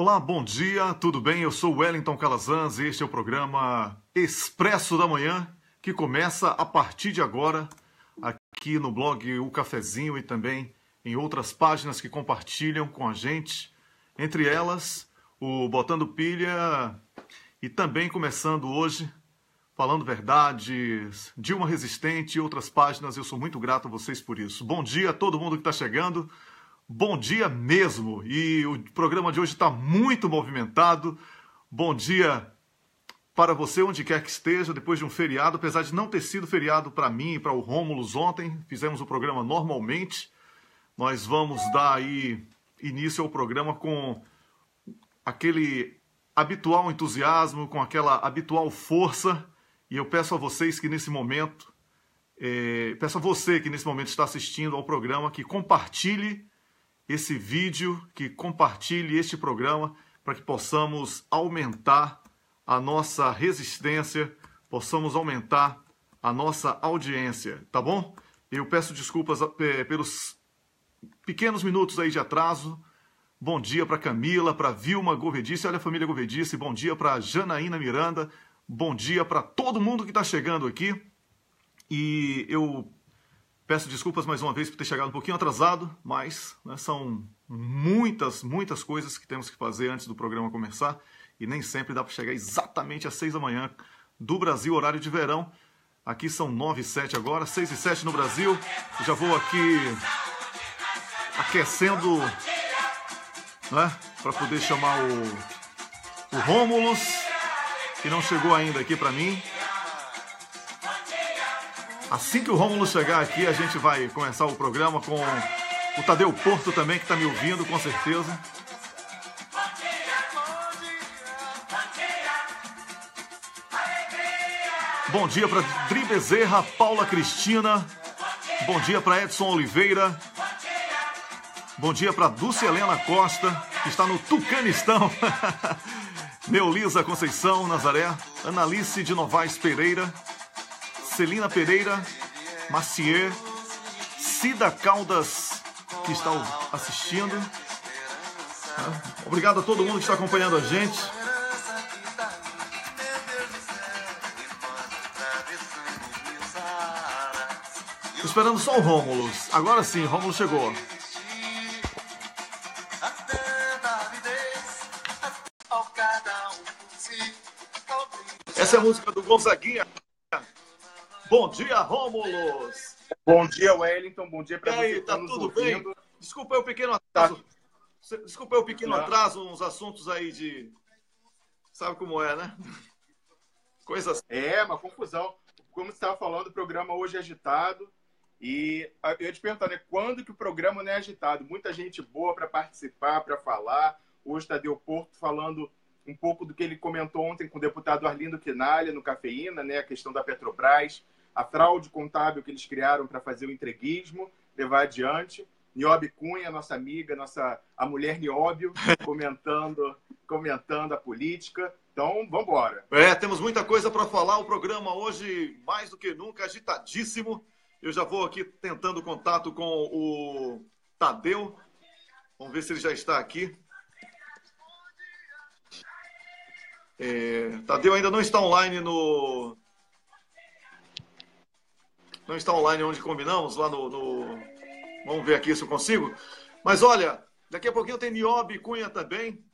Olá, bom dia, tudo bem? Eu sou o Wellington Calazans e este é o programa Expresso da Manhã, que começa a partir de agora, aqui no blog O Cafezinho e também em outras páginas que compartilham com a gente, entre elas o Botando Pilha e também começando hoje, Falando Verdades, Dilma Resistente e outras páginas. Eu sou muito grato a vocês por isso. Bom dia a todo mundo que está chegando. Bom dia mesmo, e o programa de hoje está muito movimentado. Bom dia para você, onde quer que esteja, depois de um feriado, apesar de não ter sido feriado para mim e para o Rômulus ontem, fizemos o programa normalmente. Nós vamos dar aí início ao programa com aquele habitual entusiasmo, com aquela habitual força, e eu peço a vocês que nesse momento, peço a você que nesse momento está assistindo ao programa, que compartilhe esse vídeo, que compartilhe este programa para que possamos aumentar a nossa resistência, possamos aumentar a nossa audiência, tá bom? Eu peço desculpas pelos pequenos minutos aí de atraso. Bom dia para Camila, para Vilma Govedice, olha a família Govedice, bom dia para Janaína Miranda, bom dia para todo mundo que está chegando aqui. E eu peço desculpas mais uma vez por ter chegado um pouquinho atrasado, mas são muitas coisas que temos que fazer antes do programa começar e nem sempre dá para chegar exatamente às 6 da manhã do Brasil, horário de verão. Aqui são 9h07 agora, 6h07 no Brasil. Eu já vou aqui aquecendo, né, para poder chamar o Rômulus, que não chegou ainda aqui para mim. Assim que o Rômulo chegar aqui, a gente vai começar o programa com o Tadeu Porto também, que está me ouvindo, com certeza. Bom dia para Dri Bezerra, Paula Cristina. Bom dia para Edson Oliveira. Bom dia para Dulce Helena Costa, que está no Tucanistão. Neolisa Conceição Nazaré. Analice de Novaes Pereira. Celina Pereira, Macier, Cida Caldas, que está assistindo. Obrigado a todo mundo que está acompanhando a gente. Estou esperando só o Rômulus. Agora sim, Rômulo chegou. Essa é a música do Gonzaguinha. Bom dia, Rômulus! Bom dia, Wellington. Bom dia para você. E aí, tá tudo bem? Desculpa aí o pequeno atraso. Desculpa aí o pequeno atraso, uns assuntos aí de... Sabe como é, né? Coisas... É, uma confusão. Como você estava falando, o programa hoje é agitado. E eu ia te perguntar, né? Quando que o programa não é agitado? Muita gente boa para participar, para falar. Hoje Tadeu Porto falando um pouco do que ele comentou ontem com o deputado Arlindo Quinalha no Cafeína, né? A questão da Petrobras, a fraude contábil que eles criaram para fazer o entreguismo, levar adiante. Niobe Cunha, nossa amiga, a mulher Nióbio, comentando a política. Então, vamos embora. Temos muita coisa para falar. O programa hoje, mais do que nunca, agitadíssimo. Eu já vou aqui tentando contato com o Tadeu. Vamos ver se ele já está aqui. Tadeu ainda não está online no... Não está online onde combinamos, lá no... Vamos ver aqui se eu consigo. Mas olha, daqui a pouquinho tem Niobe Cunha também,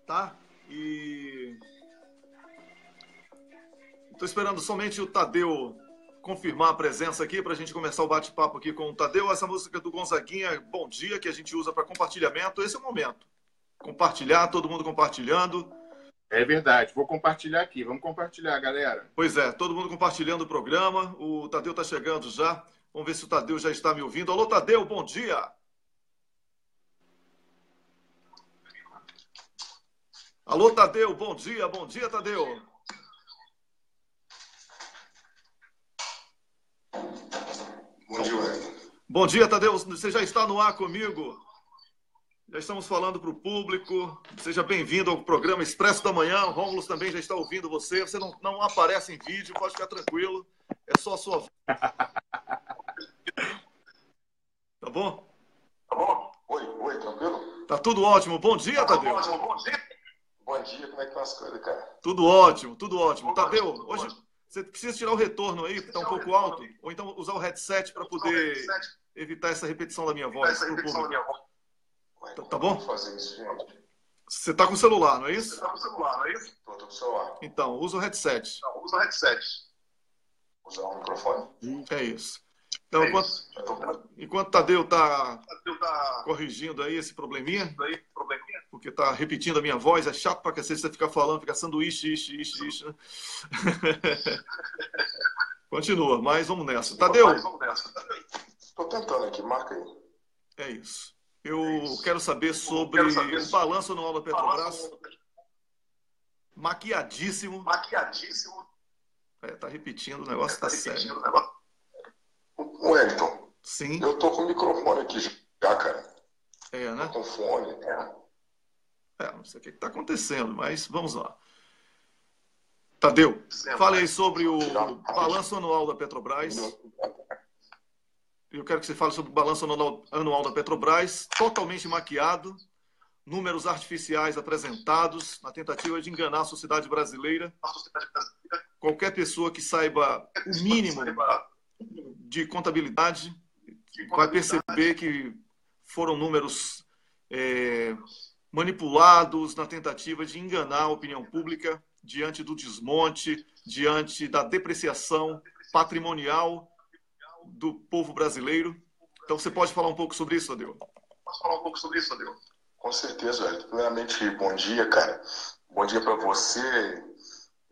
tá? E... Estou esperando somente o Tadeu confirmar a presença aqui para a gente começar o bate-papo aqui com o Tadeu. Essa música do Gonzaguinha, Bom Dia, que a gente usa para compartilhamento. Esse é o momento. Compartilhar, todo mundo compartilhando. É verdade, vou compartilhar aqui. Vamos compartilhar, galera. Pois é, todo mundo compartilhando o programa. O Tadeu está chegando já. Vamos ver se o Tadeu já está me ouvindo. Alô, Tadeu, bom dia. Alô, Tadeu, bom dia. Bom dia, Tadeu. Bom dia, Wellington. Bom dia, Tadeu. Você já está no ar comigo? Já estamos falando para o público. Seja bem-vindo ao programa Expresso da Manhã. O Rômulus também já está ouvindo você. Você não aparece em vídeo, pode ficar tranquilo. É só a sua voz. Tá bom? Tá bom? Oi, tranquilo? Tá tudo ótimo. Bom dia, Tadeu. Bom dia. Bom dia, como é que estão as coisas, cara? Tudo ótimo, tudo ótimo. Tadeu, hoje você precisa tirar o retorno aí, que está um pouco alto, ou então usar o headset para poder evitar essa repetição da minha voz. Tá bom? Fazer isso, gente. Você está com o celular, não é isso? Tá com o celular, não é isso? Tô com o celular. Então, usa o headset. Usar o microfone? É isso. Então, enquanto Tadeu está corrigindo aí esse probleminha, porque está repetindo a minha voz, é chato pra cacete você ficar falando, ficar sanduíche, né? Continua, mas vamos nessa. Tadeu. Tô tentando aqui, marca aí. É isso. Eu quero saber sobre o balanço anual da Petrobras. Maquiadíssimo. Tá repetindo, o negócio tá sério. Wellington. Sim. Eu tô com o microfone aqui já, cara. Né? Tô com fone, não sei o que tá acontecendo, mas vamos lá. Tadeu, fale aí sobre o balanço anual da Petrobras. Eu quero que você fale sobre o balanço anual da Petrobras, totalmente maquiado, números artificiais apresentados na tentativa de enganar a sociedade brasileira. Qualquer pessoa que saiba o mínimo de contabilidade vai perceber que foram números manipulados na tentativa de enganar a opinião pública diante do desmonte, diante da depreciação patrimonial do povo brasileiro. Então, você pode falar um pouco sobre isso, Tadeu? Com certeza, velho. Primeiramente, bom dia, cara. Bom dia para você,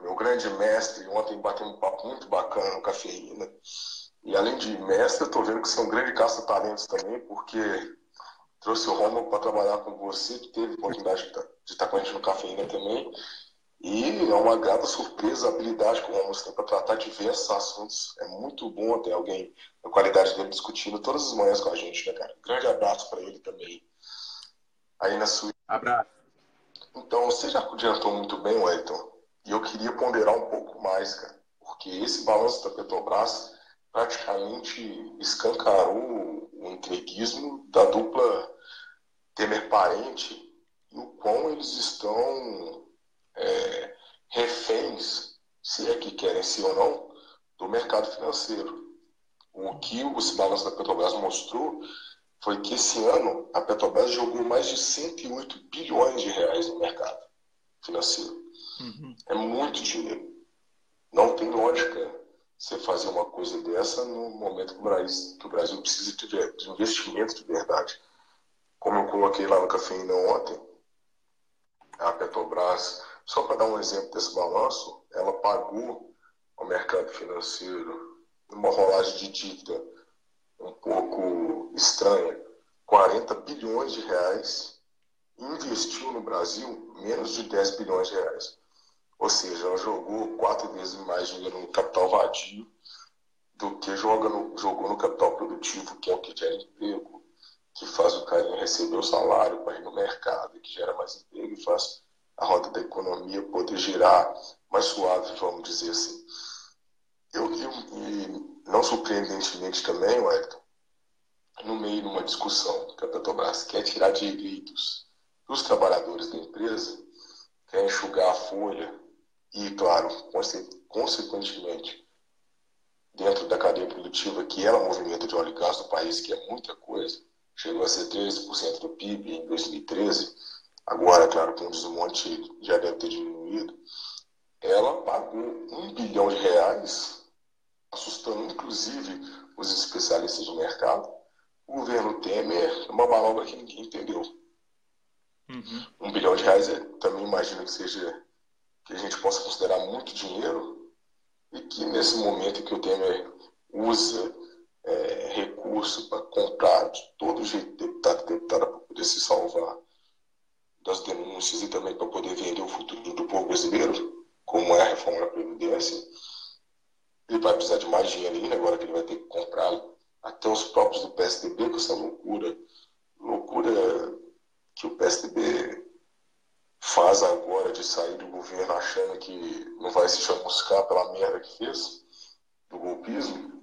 meu grande mestre. Ontem bateu um papo muito bacana no Cafeína. E além de mestre, eu tô vendo que você é um grande caça-talentos também, porque trouxe o Romulo para trabalhar com você, que teve a oportunidade de estar com a gente no Cafeína também. E é uma grata surpresa a habilidade que o Romulo tem para tratar diversos assuntos. É muito bom ter alguém da qualidade dele discutindo todas as manhãs com a gente, né, cara? Um grande abraço para ele também. Aí na sua... Abraço. Então, você já adiantou muito bem, Wellington. E eu queria ponderar um pouco mais, cara. Porque esse balanço da Petrobras praticamente escancarou o entreguismo da dupla Temer-Parente e o quão eles estão reféns, se é que querem ser ou não, do mercado financeiro. O que esse balanço da Petrobras mostrou foi que esse ano a Petrobras jogou mais de 108 bilhões de reais no mercado financeiro. Uhum. É muito dinheiro. Não tem lógica você fazer uma coisa dessa no momento que o Brasil precisa de investimento de verdade. Como eu coloquei lá no Cafeína ontem, a Petrobras, só para dar um exemplo desse balanço, ela pagou ao mercado financeiro uma rolagem de dívida um pouco estranha, 40 bilhões de reais, e investiu no Brasil menos de 10 bilhões de reais. Ou seja, ela jogou 4 vezes mais dinheiro no capital vadio do que jogou no capital produtivo, que é o que gera emprego, que faz o carinha receber o salário para ir no mercado, que gera mais emprego e faz a roda da economia poder girar mais suave, vamos dizer assim. E não surpreendentemente também, Wellington, no meio de uma discussão que a Petrobras quer tirar direitos dos trabalhadores da empresa, quer enxugar a folha e, claro, consequentemente, dentro da cadeia produtiva que ela movimenta de óleo e gás no país, que é muita coisa, chegou a ser 13% do PIB em 2013, agora, claro, com o desmonte já deve ter diminuído, ela pagou 1 bilhão de reais, assustando inclusive os especialistas de mercado. O governo Temer é uma manobra que ninguém entendeu. Uhum. 1 bilhão de reais, também imagino que seja, que a gente possa considerar muito dinheiro, e que nesse momento que o Temer usa recurso para comprar de todo jeito deputado e deputada para poder se salvar das denúncias e também para poder vender o futuro do povo brasileiro, como é a reforma da Previdência, ele vai precisar de mais dinheiro ainda, agora que ele vai ter que comprar até os próprios do PSDB, com essa loucura que o PSDB faz agora de sair do governo achando que não vai se chamuscar pela merda que fez, do golpismo.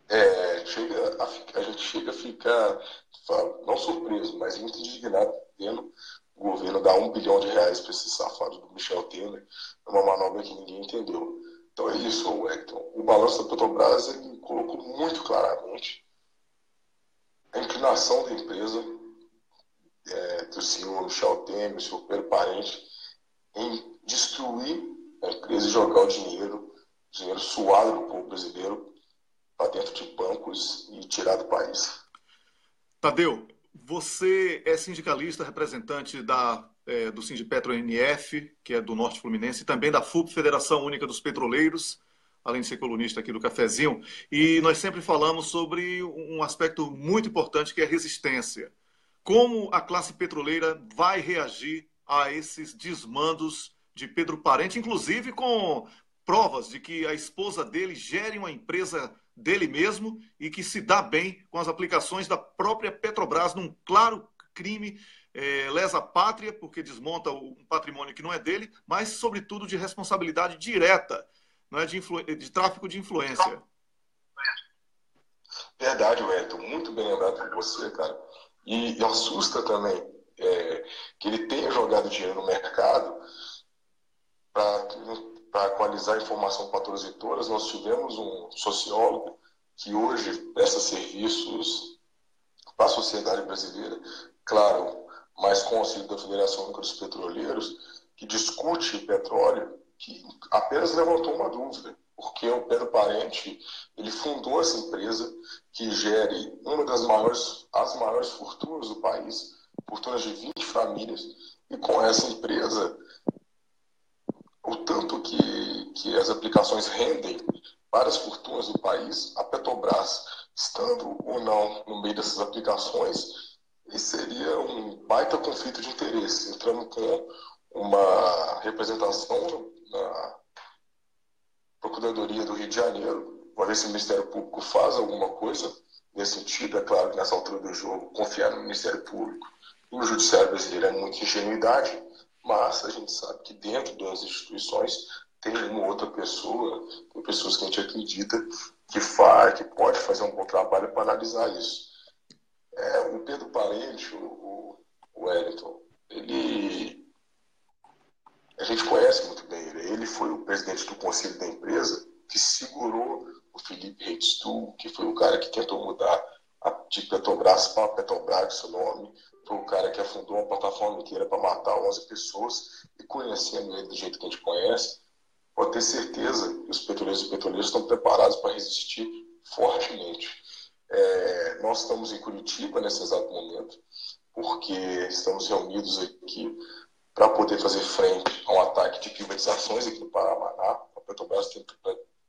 A gente chega a ficar, não surpreso, mas muito indignado vendo o governo dar R$ 1 bilhão para esse safado do Michel Temer, uma manobra que ninguém entendeu. Então é isso, Wellington. O balanço da Petrobras ele colocou muito claramente a inclinação da empresa, do senhor Michel Temer, do senhor Pedro Parente, em destruir a empresa e jogar o dinheiro suado do povo brasileiro para dentro de bancos e tirar do país. Tadeu, você é sindicalista, representante do Sindipetro NF, que é do Norte Fluminense, e também da FUP, Federação Única dos Petroleiros, além de ser colunista aqui do Cafezinho. E nós sempre falamos sobre um aspecto muito importante, que é a resistência. Como a classe petroleira vai reagir a esses desmandos de Pedro Parente, inclusive com provas de que a esposa dele gere uma empresa dele mesmo e que se dá bem com as aplicações da própria Petrobras num claro crime lesa pátria, porque desmonta um patrimônio que não é dele, mas, sobretudo, de responsabilidade direta, não é, de tráfico de influência. Verdade, Wellington. Muito bem lembrado por você, cara. E assusta também que ele tenha jogado dinheiro no mercado para equalizar a informação para todas e todas. Nós tivemos um sociólogo que hoje presta serviços para a sociedade brasileira, claro, mas com o auxílio da Federação Única dos Petroleiros, que discute petróleo, que apenas levantou uma dúvida, porque o Pedro Parente ele fundou essa empresa que gere uma as maiores fortunas do país, fortunas de 20 famílias, e com essa empresa o tanto que as aplicações rendem para as fortunas do país, a Petrobras, estando ou não no meio dessas aplicações, seria um baita conflito de interesse, entrando com uma representação na Procuradoria do Rio de Janeiro, para ver se o Ministério Público faz alguma coisa nesse sentido. É claro que nessa altura do jogo, confiar no Ministério Público e no Judiciário brasileiro é muita ingenuidade, mas a gente sabe que dentro das instituições tem uma outra pessoa, tem pessoas que a gente acredita que pode fazer um bom trabalho para analisar isso. O Pedro Parente, o Wellington, a gente conhece muito bem ele. Ele foi o presidente do conselho da empresa que segurou o Felipe Reis-Stu, que foi o cara que tentou mudar de Petrobras para Petrobras, seu nome. Foi o cara que afundou uma plataforma inteira para matar 11 pessoas. E conhecendo ele do jeito que a gente conhece, pode ter certeza que os petroleiros e petroleiros estão preparados para resistir fortemente. Nós estamos em Curitiba nesse exato momento, porque estamos reunidos aqui para poder fazer frente a um ataque de privatizações aqui no Paraná. A Petrobras tenta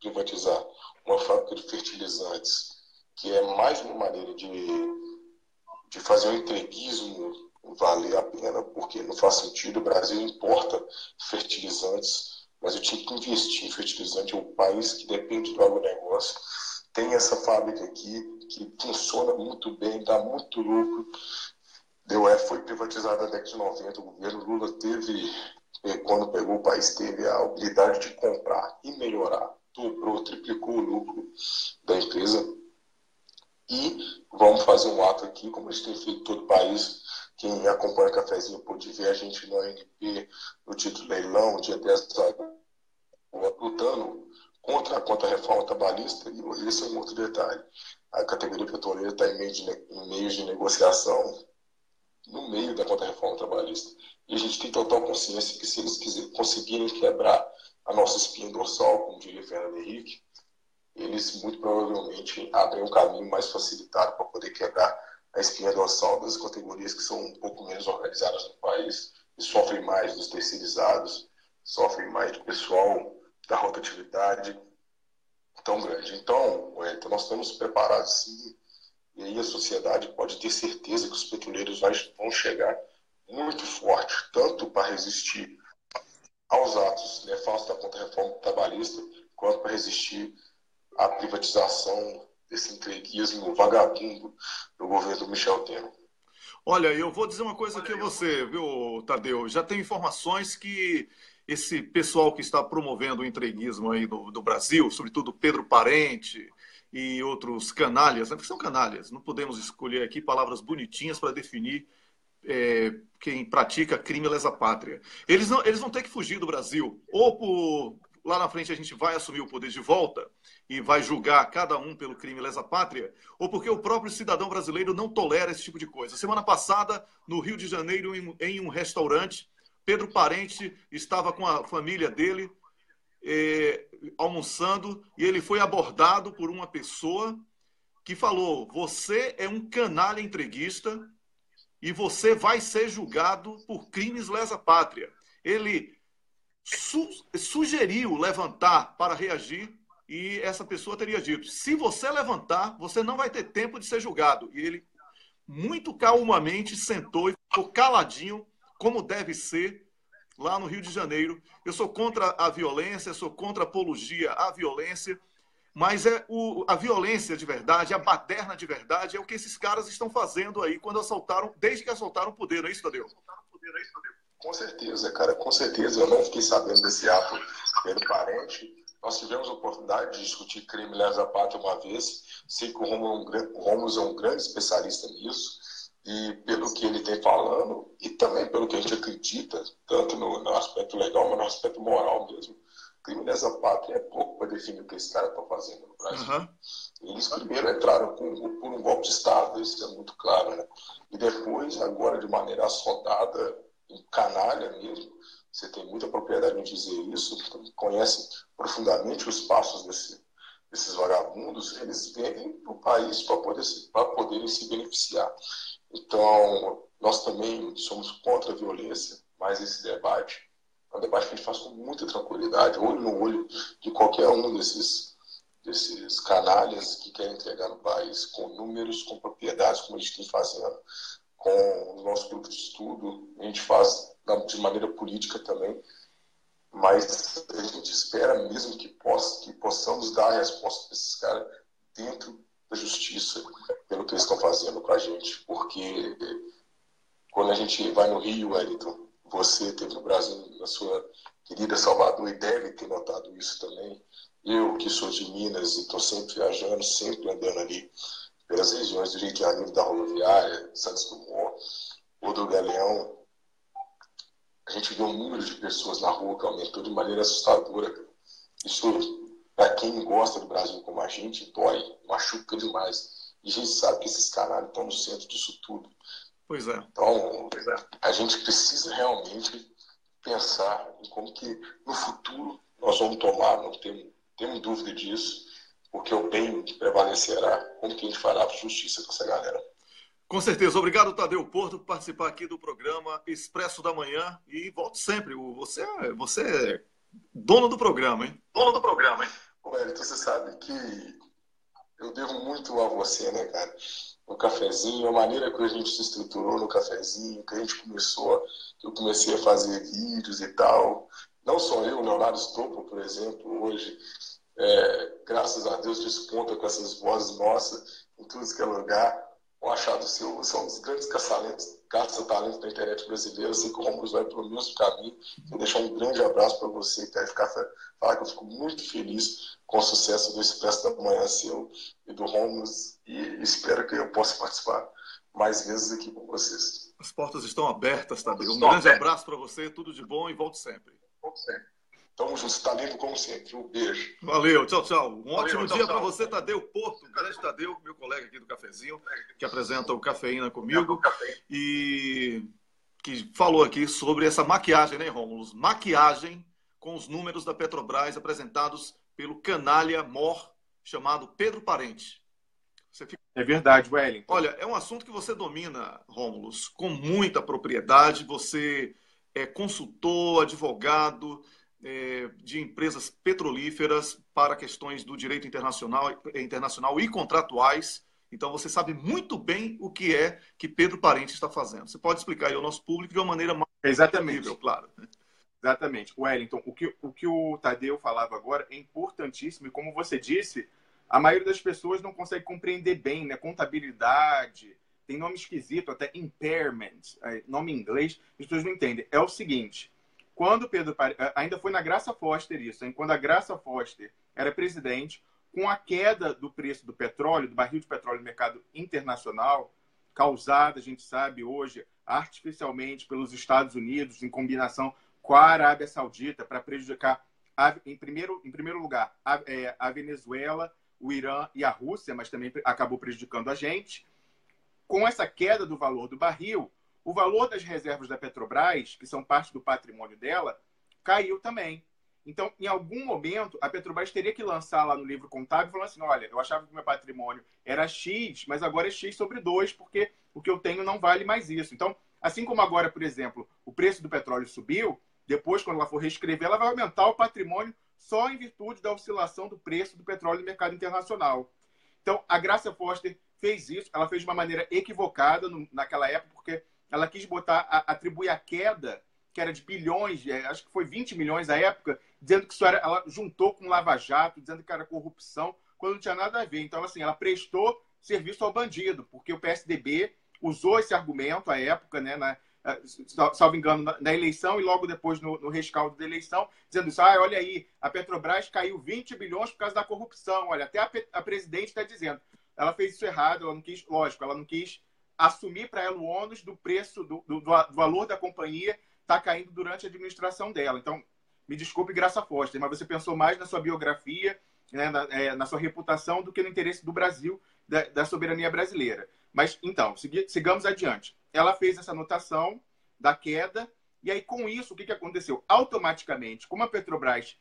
privatizar uma fábrica de fertilizantes, que é mais uma maneira de fazer o entreguismo valer a pena, porque não faz sentido. O Brasil importa fertilizantes, mas eu tinha que investir em fertilizante. É um país que depende do agronegócio. Tem essa fábrica aqui que funciona muito bem, dá muito lucro. Foi privatizada na década de 90. O governo Lula quando pegou o país, teve a habilidade de comprar e melhorar. Dobrou, triplicou o lucro da empresa. E vamos fazer um ato aqui, como a gente tem feito em todo o país. Quem acompanha o Cafezinho pode ver a gente no ANP, no título leilão, dia 10 lutando contra a reforma trabalhista. E esse é um outro detalhe. A categoria petroleira está em meio de negociação no meio da contra-reforma trabalhista. E a gente tem total consciência que se eles conseguirem quebrar a nossa espinha dorsal, como diria Fernando Henrique, eles muito provavelmente abrem um caminho mais facilitado para poder quebrar a espinha dorsal das categorias que são um pouco menos organizadas no país e sofrem mais dos terceirizados, sofrem mais do pessoal da rotatividade tão grande. Então, nós estamos preparados sim, e aí a sociedade pode ter certeza que os petroleiros vão chegar muito forte, tanto para resistir aos atos nefastos da contra-reforma trabalhista, quanto para resistir à privatização desse entreguismo vagabundo do governo do Michel Temer. Olha, eu vou dizer uma coisa aqui a você, viu, Tadeu? Já tem informações que esse pessoal que está promovendo o entreguismo aí do Brasil, sobretudo Pedro Parente e outros canalhas, né? Porque são canalhas, não podemos escolher aqui palavras bonitinhas para definir quem pratica crime lesa pátria. Eles vão ter que fugir do Brasil, ou lá na frente a gente vai assumir o poder de volta e vai julgar cada um pelo crime lesa pátria, ou porque o próprio cidadão brasileiro não tolera esse tipo de coisa. Semana passada, no Rio de Janeiro, em um restaurante, Pedro Parente estava com a família dele almoçando e ele foi abordado por uma pessoa que falou: você é um canalha entreguista e você vai ser julgado por crimes lesa pátria. Ele sugeriu levantar para reagir e essa pessoa teria dito: se você levantar, você não vai ter tempo de ser julgado. E ele, muito calmamente, sentou e ficou caladinho, como deve ser, lá no Rio de Janeiro. Eu sou contra a violência, sou contra a apologia à violência, mas a violência de verdade, a baderna de verdade, é o que esses caras estão fazendo aí desde que assaltaram o poder, não é isso, Tadeu? Com certeza, cara, com certeza. Eu não fiquei sabendo desse ato pelo Parente. Nós tivemos a oportunidade de discutir crime lesa pátria uma vez. Sei que o Rômulo é um grande especialista nisso. E pelo que ele tem falando, e também pelo que a gente acredita, tanto no aspecto legal, mas no aspecto moral mesmo, crime lesa pátria é pouco para definir o que esses caras estão fazendo no Brasil. Uhum. Eles primeiro entraram por um golpe de Estado, isso é muito claro, né? E depois, agora, de maneira assodada, canalha mesmo, você tem muita propriedade em dizer isso, conhece profundamente os passos desses vagabundos, eles vêm para o país para poderem se beneficiar. Então, nós também somos contra a violência, mas esse debate é um debate que a gente faz com muita tranquilidade, olho no olho de qualquer um desses canalhas que querem entregar no país com números, com propriedades, como a gente tem fazendo, com o nosso grupo de estudo. A gente faz de maneira política também, mas a gente espera mesmo que possamos dar a resposta para esses caras dentro da justiça, pelo que eles estão fazendo com a gente. Porque quando a gente vai no Rio, Wellington, você esteve no Brasil, na sua querida Salvador, e deve ter notado isso também. Eu, que sou de Minas e estou sempre viajando, sempre andando ali pelas regiões do Rio de Janeiro, da rodoviária, Santos Dumont, ou do Galeão, a gente vê um número de pessoas na rua que aumentou de maneira assustadora. Isso, para quem gosta do Brasil como a gente, dói, machuca demais. E a gente sabe que esses canalhas estão no centro disso tudo. Pois é. Então, a gente precisa realmente pensar em como que no futuro nós vamos tomar, não temos dúvida disso, porque o bem prevalecerá. Como que a gente fará justiça com essa galera? Com certeza. Obrigado, Tadeu Porto, por participar aqui do programa Expresso da Manhã. E volte sempre. Você é dono do programa, hein? Dono do programa, hein? Wellington, você sabe que eu devo muito a você, né, cara? No cafezinho, a maneira que a gente se estruturou no cafezinho, que a gente começou, que eu comecei a fazer vídeos e tal. Não só eu, Leonardo Stoppo, por exemplo, hoje, graças a Deus, desponta com essas vozes nossas em tudo que é lugar. O achado seu, são os grandes caça-talentos da internet brasileira. Eu sei que o Rômulo vai pelo mesmo caminho. Vou deixar um grande abraço para você, que vai falar que eu fico muito feliz com o sucesso do Expresso da Manhã seu e do Rômulo, e espero que eu possa participar mais vezes aqui com vocês. As portas estão abertas, Tadeu. Um grande abraço para você, tudo de bom e volte sempre. Volte sempre. Tamo junto, está lindo como sempre. Um beijo. Valeu, tchau, tchau. Um ótimo dia para você, Tadeu Porto, o grande Tadeu, meu colega aqui do Cafezinho, que apresenta o Cafeína comigo, e que falou aqui sobre essa maquiagem, né, Rômulo? Maquiagem com os números da Petrobras apresentados pelo canalha mor chamado Pedro Parente. É verdade, Wellington. Olha, é um assunto que você domina, Rômulo, com muita propriedade. Você é consultor, advogado de empresas petrolíferas para questões do direito internacional e contratuais. Então, você sabe muito bem o que é que Pedro Parente está fazendo. Você pode explicar aí ao nosso público de uma maneira mais Exatamente. Claro. Exatamente. Wellington, o que o Tadeu falava agora é importantíssimo. E como você disse, a maioria das pessoas não consegue compreender bem, né? Contabilidade, tem nome esquisito, até impairment, nome em inglês, as pessoas não entendem. É o seguinte... Quando Pedro Parente, ainda foi na Graça Foster isso, hein? Quando a Graça Foster era presidente, com a queda do preço do petróleo, do barril de petróleo no mercado internacional, causada, a gente sabe hoje, artificialmente pelos Estados Unidos, em combinação com a Arábia Saudita, para prejudicar, em primeiro lugar, a Venezuela, o Irã e a Rússia, mas também acabou prejudicando a gente. Com essa queda do valor do barril, o valor das reservas da Petrobras, que são parte do patrimônio dela, caiu também. Então, em algum momento, a Petrobras teria que lançar lá no livro contábil falando assim, olha, eu achava que o meu patrimônio era X, mas agora é X sobre 2, porque o que eu tenho não vale mais isso. Então, assim como agora, por exemplo, o preço do petróleo subiu, depois, quando ela for reescrever, ela vai aumentar o patrimônio só em virtude da oscilação do preço do petróleo no mercado internacional. Então, a Graça Foster fez isso, ela fez de uma maneira equivocada naquela época, porque ela quis atribuir a queda, que era de bilhões, acho que foi 20 milhões à época, dizendo que isso ela juntou com Lava Jato, dizendo que era corrupção, quando não tinha nada a ver. Então, assim, ela prestou serviço ao bandido, porque o PSDB usou esse argumento à época, né, salvo engano, na eleição e logo depois no rescaldo da eleição, dizendo isso, olha aí, a Petrobras caiu 20 bilhões por causa da corrupção, olha, até a presidente está dizendo. Ela fez isso errado, ela não quis, lógico, ela não quis assumir para ela o ônus do preço, do valor da companhia está caindo durante a administração dela. Então, me desculpe, Graça Foster, mas você pensou mais na sua biografia, né, na sua reputação, do que no interesse do Brasil, da soberania brasileira. Mas, então, sigamos adiante. Ela fez essa anotação da queda, e aí, com isso, o que aconteceu? Automaticamente, como a Petrobras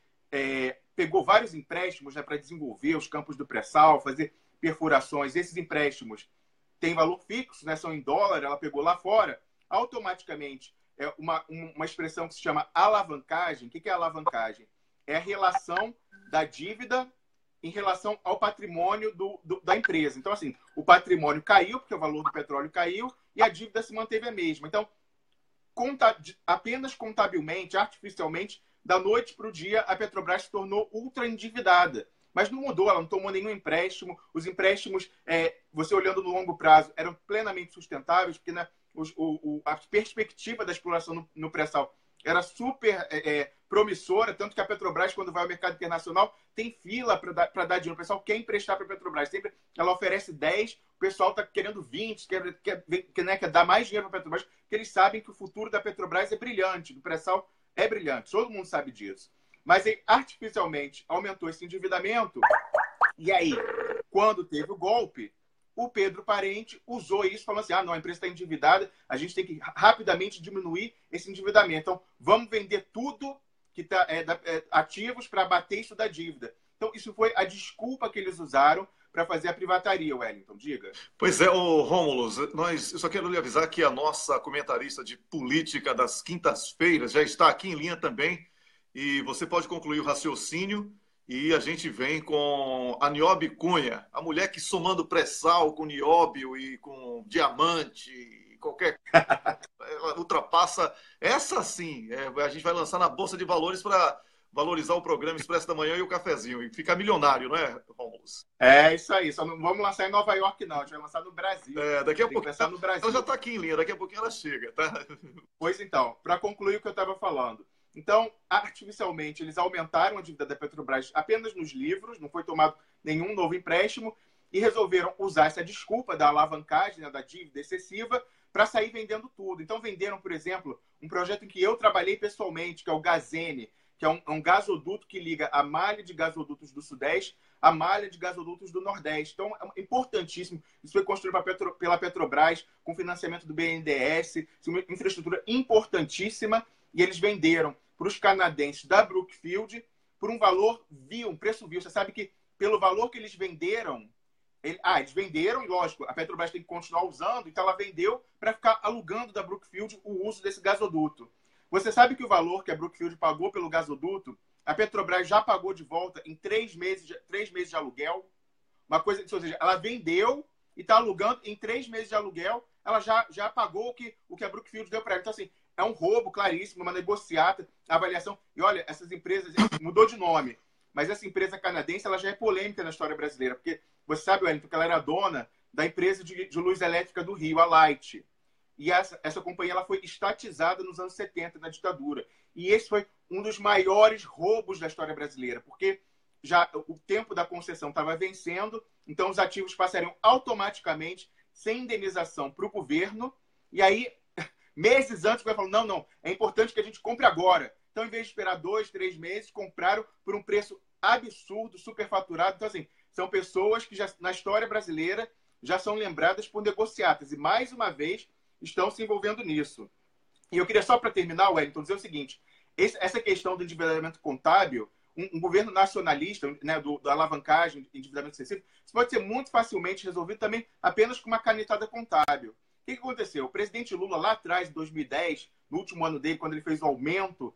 pegou vários empréstimos, né, para desenvolver os campos do pré-sal, fazer perfurações, esses empréstimos têm valor fixo, né, são em dólar, ela pegou lá fora, automaticamente, uma expressão que se chama alavancagem. O que é alavancagem? É a relação da dívida em relação ao patrimônio da empresa. Então, assim, o patrimônio caiu, porque o valor do petróleo caiu, e a dívida se manteve a mesma. Então, apenas contabilmente, artificialmente, da noite para o dia, a Petrobras se tornou ultra endividada. Mas não mudou, ela não tomou nenhum empréstimo. Os empréstimos, você olhando no longo prazo, eram plenamente sustentáveis, porque, né, a perspectiva da exploração no pré-sal era super promissora, tanto que a Petrobras, quando vai ao mercado internacional, tem fila para dar dinheiro. O pessoal quer emprestar para a Petrobras. Sempre ela oferece 10, o pessoal está querendo 20, quer dar mais dinheiro para a Petrobras, porque eles sabem que o futuro da Petrobras é brilhante, do pré-sal é brilhante, todo mundo sabe disso. Mas aí, artificialmente, aumentou esse endividamento, e aí, quando teve o golpe, o Pedro Parente usou isso, falando assim, não, a empresa está endividada, a gente tem que rapidamente diminuir esse endividamento. Então, vamos vender tudo que está ativos para abater isso da dívida. Então, isso foi a desculpa que eles usaram para fazer a privataria, Wellington. Diga. Pois é, Rômulo, eu só quero lhe avisar que a nossa comentarista de política das quintas-feiras já está aqui em linha também, e você pode concluir o raciocínio. E a gente vem com a Nióbio Cunha, a mulher que somando pré-sal com nióbio e com diamante, qualquer ela ultrapassa. Essa sim, a gente vai lançar na Bolsa de Valores para valorizar o programa Expresso da Manhã e o cafezinho. E ficar milionário, não é, Rômulo? É isso aí, só não vamos lançar em Nova York, não. A gente vai lançar no Brasil. Daqui a pouco no Brasil. Ela já está aqui em linha, daqui a pouquinho ela chega, tá? Pois então, para concluir o que eu estava falando. Então, artificialmente, eles aumentaram a dívida da Petrobras apenas nos livros, não foi tomado nenhum novo empréstimo, e resolveram usar essa desculpa da alavancagem, né, da dívida excessiva, para sair vendendo tudo. Então, venderam, por exemplo, um projeto em que eu trabalhei pessoalmente, que é o Gazene, que é um gasoduto que liga a malha de gasodutos do Sudeste à malha de gasodutos do Nordeste. Então, é importantíssimo. Isso foi construído pela Petrobras, com financiamento do BNDES, uma infraestrutura importantíssima, e eles venderam para os canadenses da Brookfield por um valor vil, um preço vil. Você sabe que pelo valor que eles venderam, eles venderam, e lógico, a Petrobras tem que continuar usando, então ela vendeu para ficar alugando da Brookfield o uso desse gasoduto. Você sabe que o valor que a Brookfield pagou pelo gasoduto, a Petrobras já pagou de volta em 3 meses de aluguel? Uma coisa, ou seja, ela vendeu e está alugando em 3 meses de aluguel, ela já pagou o que a Brookfield deu para ela. Então, assim, é um roubo claríssimo, uma negociata, avaliação. E olha, essas empresas, mudou de nome, mas essa empresa canadense ela já é polêmica na história brasileira, porque você sabe, Wellington, que ela era dona da empresa de luz elétrica do Rio, a Light. E essa companhia ela foi estatizada nos anos 70, na ditadura. E esse foi um dos maiores roubos da história brasileira, porque já o tempo da concessão estava vencendo, então os ativos passariam automaticamente, sem indenização, para o governo. E aí, meses antes, o governo falou, não, é importante que a gente compre agora. Então, em vez de esperar 2, 3 meses, compraram por um preço absurdo, superfaturado. Então, assim, são pessoas que já, na história brasileira, já são lembradas por negociatas. E, mais uma vez, estão se envolvendo nisso. E eu queria só, para terminar, Wellington, dizer o seguinte. Essa questão do endividamento contábil, um governo nacionalista, né, da alavancagem, endividamento excessivo, isso pode ser muito facilmente resolvido também apenas com uma canetada contábil. O que aconteceu? O presidente Lula, lá atrás, em 2010, no último ano dele, quando ele fez o aumento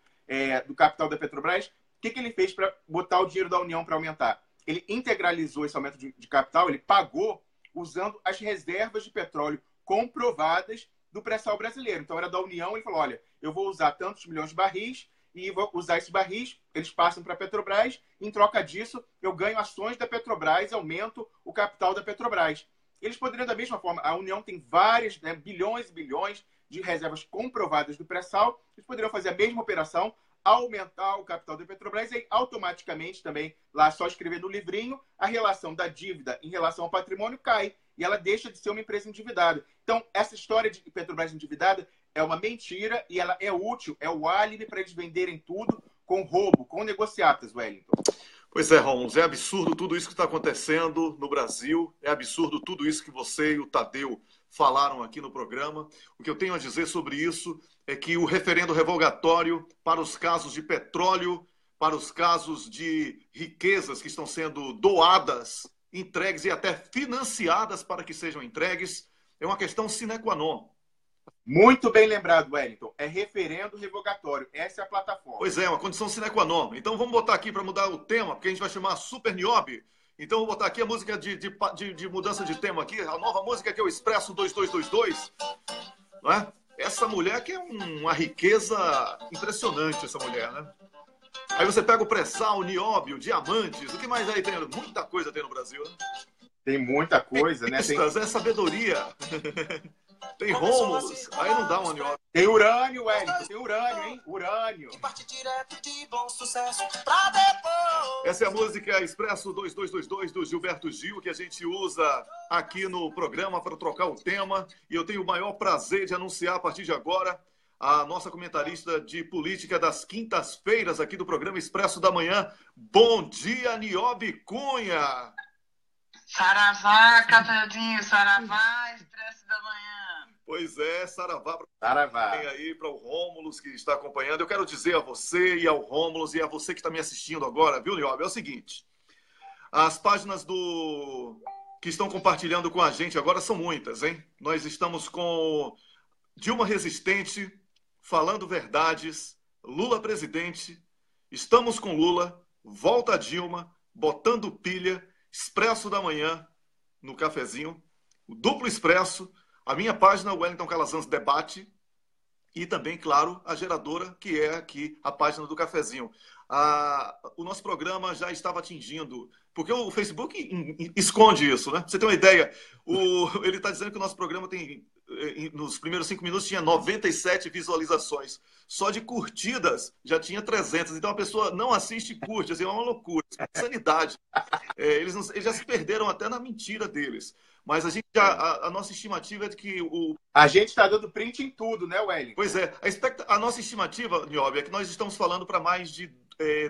do capital da Petrobras, o que ele fez para botar o dinheiro da União para aumentar? Ele integralizou esse aumento de capital, ele pagou usando as reservas de petróleo comprovadas do pré-sal brasileiro. Então, era da União, ele falou, olha, eu vou usar tantos milhões de barris e vou usar esses barris, eles passam para a Petrobras, em troca disso, eu ganho ações da Petrobras, aumento o capital da Petrobras. Eles poderiam, da mesma forma, a União tem vários, né, bilhões e bilhões de reservas comprovadas do pré-sal, eles poderiam fazer a mesma operação, aumentar o capital da Petrobras e automaticamente também, lá só escrever no livrinho, a relação da dívida em relação ao patrimônio cai e ela deixa de ser uma empresa endividada. Então, essa história de Petrobras endividada é uma mentira e ela é útil, é o álibi para eles venderem tudo com roubo, com negociatas, Wellington. Pois é, Rômulo, é absurdo tudo isso que está acontecendo no Brasil, é absurdo tudo isso que você e o Tadeu falaram aqui no programa. O que eu tenho a dizer sobre isso é que o referendo revogatório para os casos de petróleo, para os casos de riquezas que estão sendo doadas, entregues e até financiadas para que sejam entregues, é uma questão sine qua non. Muito bem lembrado, Wellington. É referendo revogatório. Essa é a plataforma. Pois é, uma condição sine qua non. Então vamos botar aqui para mudar o tema, porque a gente vai chamar Super Niobe. Então vou botar aqui a música de mudança de tema aqui, a nova música que é o Expresso 2222. Não é? Essa mulher que é uma riqueza impressionante, essa mulher, né? Aí você pega o pré-sal, o nióbio, diamantes, o que mais aí tem? Muita coisa tem no Brasil, né? Tem muita coisa, né? Tem... É sabedoria. Tem Rômulos, aí não dá uma nióbio. Tem urânio, Wellington, tem urânio, hein? Urânio. Essa é a música Expresso 2222 do Gilberto Gil, que a gente usa aqui no programa para trocar o tema. E eu tenho o maior prazer de anunciar a partir de agora a nossa comentarista de política das quintas-feiras aqui do programa Expresso da Manhã. Bom dia, Niobe Cunha! Saravá, cafezinho, saravá, Expresso da Manhã. Pois é, saravá. Saravá. Tem aí para o Rômulus que está acompanhando. Eu quero dizer a você e ao Rômulus e a você que está me assistindo agora, viu, Niobe? É o seguinte, as páginas que estão compartilhando com a gente agora são muitas, hein? Nós estamos com Dilma Resistente, Falando Verdades, Lula Presidente, Estamos com Lula, Volta Dilma, Botando Pilha, Expresso da Manhã, no cafezinho, o Duplo Expresso, a minha página Wellington Calazans Debate e também, claro, a geradora, que é aqui a página do cafezinho. O nosso programa já estava atingindo, porque o Facebook esconde isso, né? Pra você ter uma ideia, ele está dizendo que o nosso programa tem, nos primeiros 5 minutos, tinha 97 visualizações. Só de curtidas já tinha 300. Então a pessoa não assiste e curte, assim, é uma loucura, é uma insanidade. Eles já se perderam até na mentira deles. Mas a nossa estimativa é de que A gente está dando print em tudo, né, Wellington? Pois é. A nossa estimativa, Niobe, é que nós estamos falando para mais de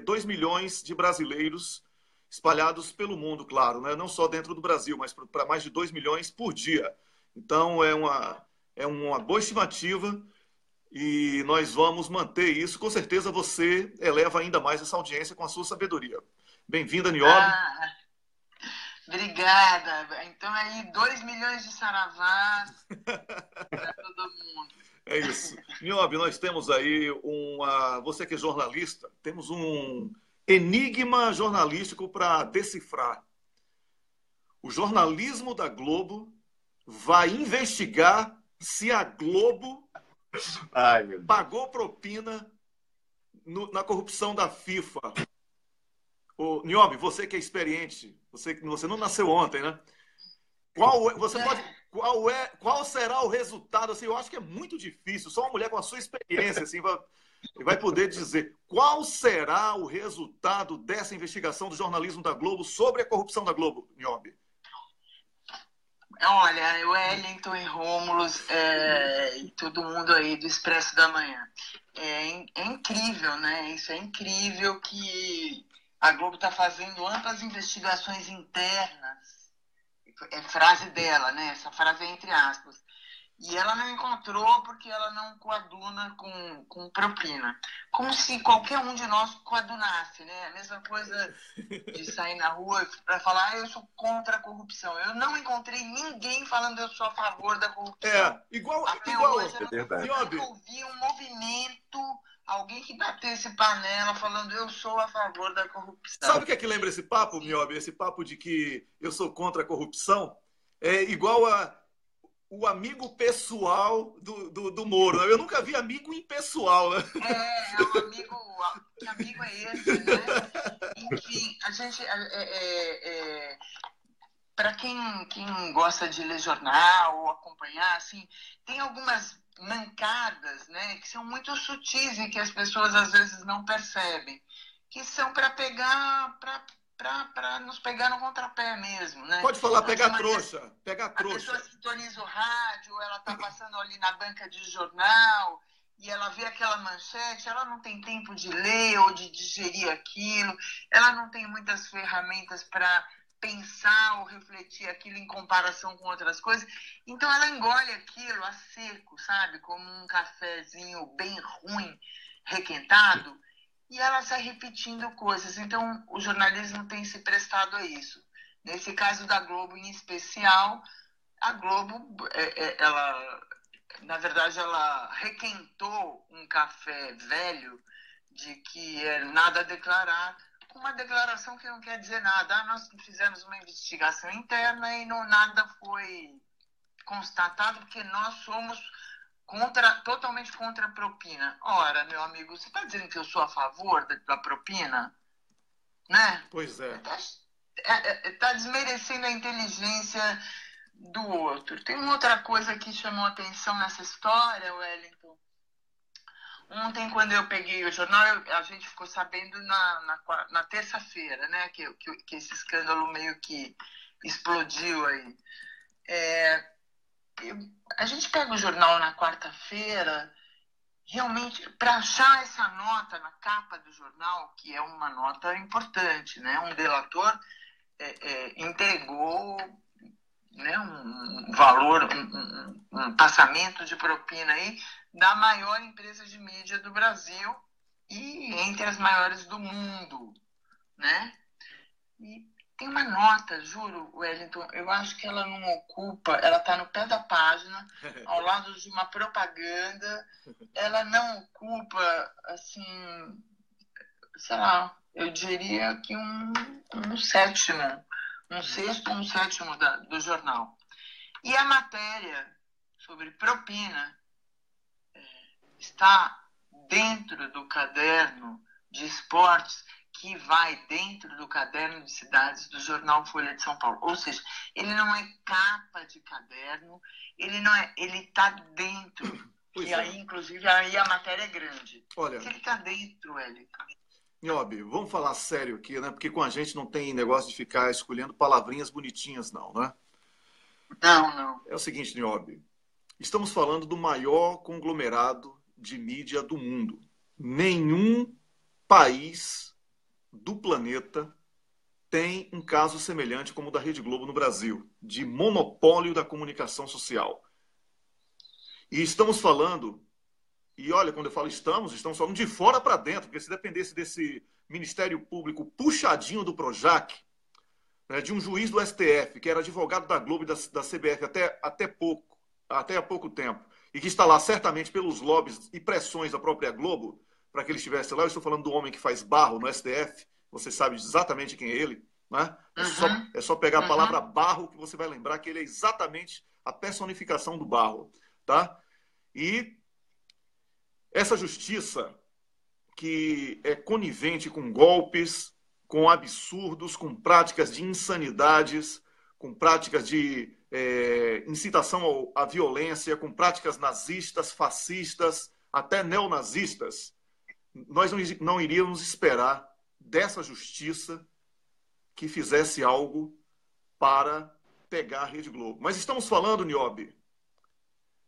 2 milhões de brasileiros espalhados pelo mundo, claro, né? Não só dentro do Brasil, mas para mais de 2 milhões por dia. Então, é uma boa estimativa e nós vamos manter isso. Com certeza você eleva ainda mais essa audiência com a sua sabedoria. Bem-vinda, Niobe. Obrigada. Então, aí, 2 milhões de saravás para todo mundo. É isso. Niobe, nós temos aí você que é jornalista, temos um enigma jornalístico para decifrar. O jornalismo da Globo vai investigar se a Globo pagou propina na corrupção da FIFA. Niobe, você que é experiente, você não nasceu ontem, né? qual será o resultado? Assim, eu acho que é muito difícil. Só uma mulher com a sua experiência assim, vai poder dizer qual será o resultado dessa investigação do jornalismo da Globo sobre a corrupção da Globo, Niobe. Olha, o Wellington e Rômulus e todo mundo aí do Expresso da Manhã. É incrível, né? Isso é incrível que a Globo está fazendo amplas investigações internas. É frase dela, né? Essa frase é entre aspas. E ela não encontrou porque ela não coaduna com propina. Como se qualquer um de nós coadunasse, né? A mesma coisa de sair na rua para falar, eu sou contra a corrupção. Eu não encontrei ninguém falando eu sou a favor da corrupção. Até hoje eu nunca ouvi um movimento, alguém que batesse panela falando eu sou a favor da corrupção. Sabe o que é que lembra esse papo, Niobe? Esse papo de que eu sou contra a corrupção? É igual o amigo pessoal do Moro. Eu nunca vi amigo impessoal, né? É um amigo... Que amigo é esse, né? Enfim, a gente... para quem gosta de ler jornal ou acompanhar, assim, tem algumas mancadas, né, que são muito sutis e que as pessoas às vezes não percebem, que são para pegar... para nos pegar no contrapé mesmo, né? Pode falar, pegar trouxa. A pessoa sintoniza o rádio, ela está passando ali na banca de jornal e ela vê aquela manchete, ela não tem tempo de ler ou de digerir aquilo, ela não tem muitas ferramentas para pensar ou refletir aquilo em comparação com outras coisas. Então ela engole aquilo a seco, sabe? Como um cafezinho bem ruim, requentado, e ela sai repetindo coisas. Então, o jornalismo tem se prestado a isso. Nesse caso da Globo, em especial, a Globo, na verdade, ela requentou um café velho de que é nada a declarar, com uma declaração que não quer dizer nada. Nós fizemos uma investigação interna e nada foi constatado, porque nós somos totalmente contra a propina. Ora, meu amigo, você está dizendo que eu sou a favor da propina? Né? Pois é. Está desmerecendo a inteligência do outro. Tem uma outra coisa que chamou atenção nessa história, Wellington. Ontem, quando eu peguei o jornal, a gente ficou sabendo na terça-feira, né, que esse escândalo meio que explodiu aí. A gente pega o jornal na quarta-feira, realmente, para achar essa nota na capa do jornal, que é uma nota importante, né? Um delator entregou, né, um valor, um passamento de propina aí da maior empresa de mídia do Brasil e entre as maiores do mundo, né? E tem uma nota, juro, Wellington, eu acho que ela não ocupa, ela está no pé da página, ao lado de uma propaganda, ela não ocupa, assim, sei lá, eu diria que um sétimo, um sexto, um sétimo do jornal. E a matéria sobre propina está dentro do caderno de esportes que vai dentro do caderno de cidades do jornal Folha de São Paulo. Ou seja, ele não é capa de caderno, ele está dentro. E aí, inclusive, aí a matéria é grande. Olha, se ele está dentro, Wellington. Niobe, vamos falar sério aqui, né? Porque com a gente não tem negócio de ficar escolhendo palavrinhas bonitinhas, não, né? Não. É o seguinte, Niobe, estamos falando do maior conglomerado de mídia do mundo. Nenhum país do planeta tem um caso semelhante como o da Rede Globo no Brasil, de monopólio da comunicação social. E estamos falando, e olha, quando eu falo estamos falando de fora para dentro, porque se dependesse desse Ministério Público puxadinho do Projac, né, de um juiz do STF, que era advogado da Globo e da CBF até há pouco tempo, e que está lá certamente pelos lobbies e pressões da própria Globo, para que ele estivesse lá. Eu estou falando do homem que faz barro no STF, você sabe exatamente quem é ele, né? É só pegar a palavra barro que você vai lembrar que ele é exatamente a personificação do barro, tá? E essa justiça que é conivente com golpes, com absurdos, com práticas de insanidades, com práticas de incitação à violência, com práticas nazistas, fascistas, até neonazistas, nós não iríamos esperar dessa justiça que fizesse algo para pegar a Rede Globo. Mas estamos falando, Niobe,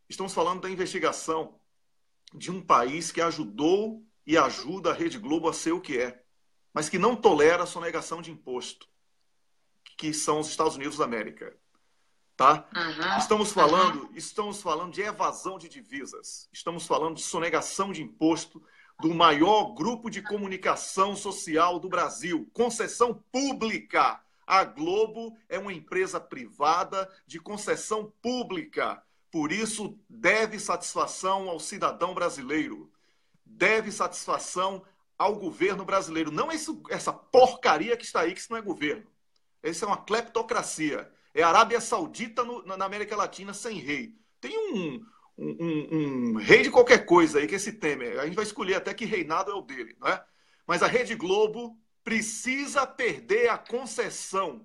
estamos falando da investigação de um país que ajudou e ajuda a Rede Globo a ser o que é, mas que não tolera a sonegação de imposto, que são os Estados Unidos da América. Tá? Estamos falando de evasão de divisas, estamos falando de sonegação de imposto do maior grupo de comunicação social do Brasil, concessão pública. A Globo é uma empresa privada de concessão pública, por isso deve satisfação ao cidadão brasileiro, deve satisfação ao governo brasileiro, não essa porcaria que está aí, que isso não é governo, isso é uma cleptocracia. É a Arábia Saudita na América Latina sem rei. Tem um rei de qualquer coisa aí, que é esse Temer. A gente vai escolher até que reinado é o dele, não é? Mas a Rede Globo precisa perder a concessão.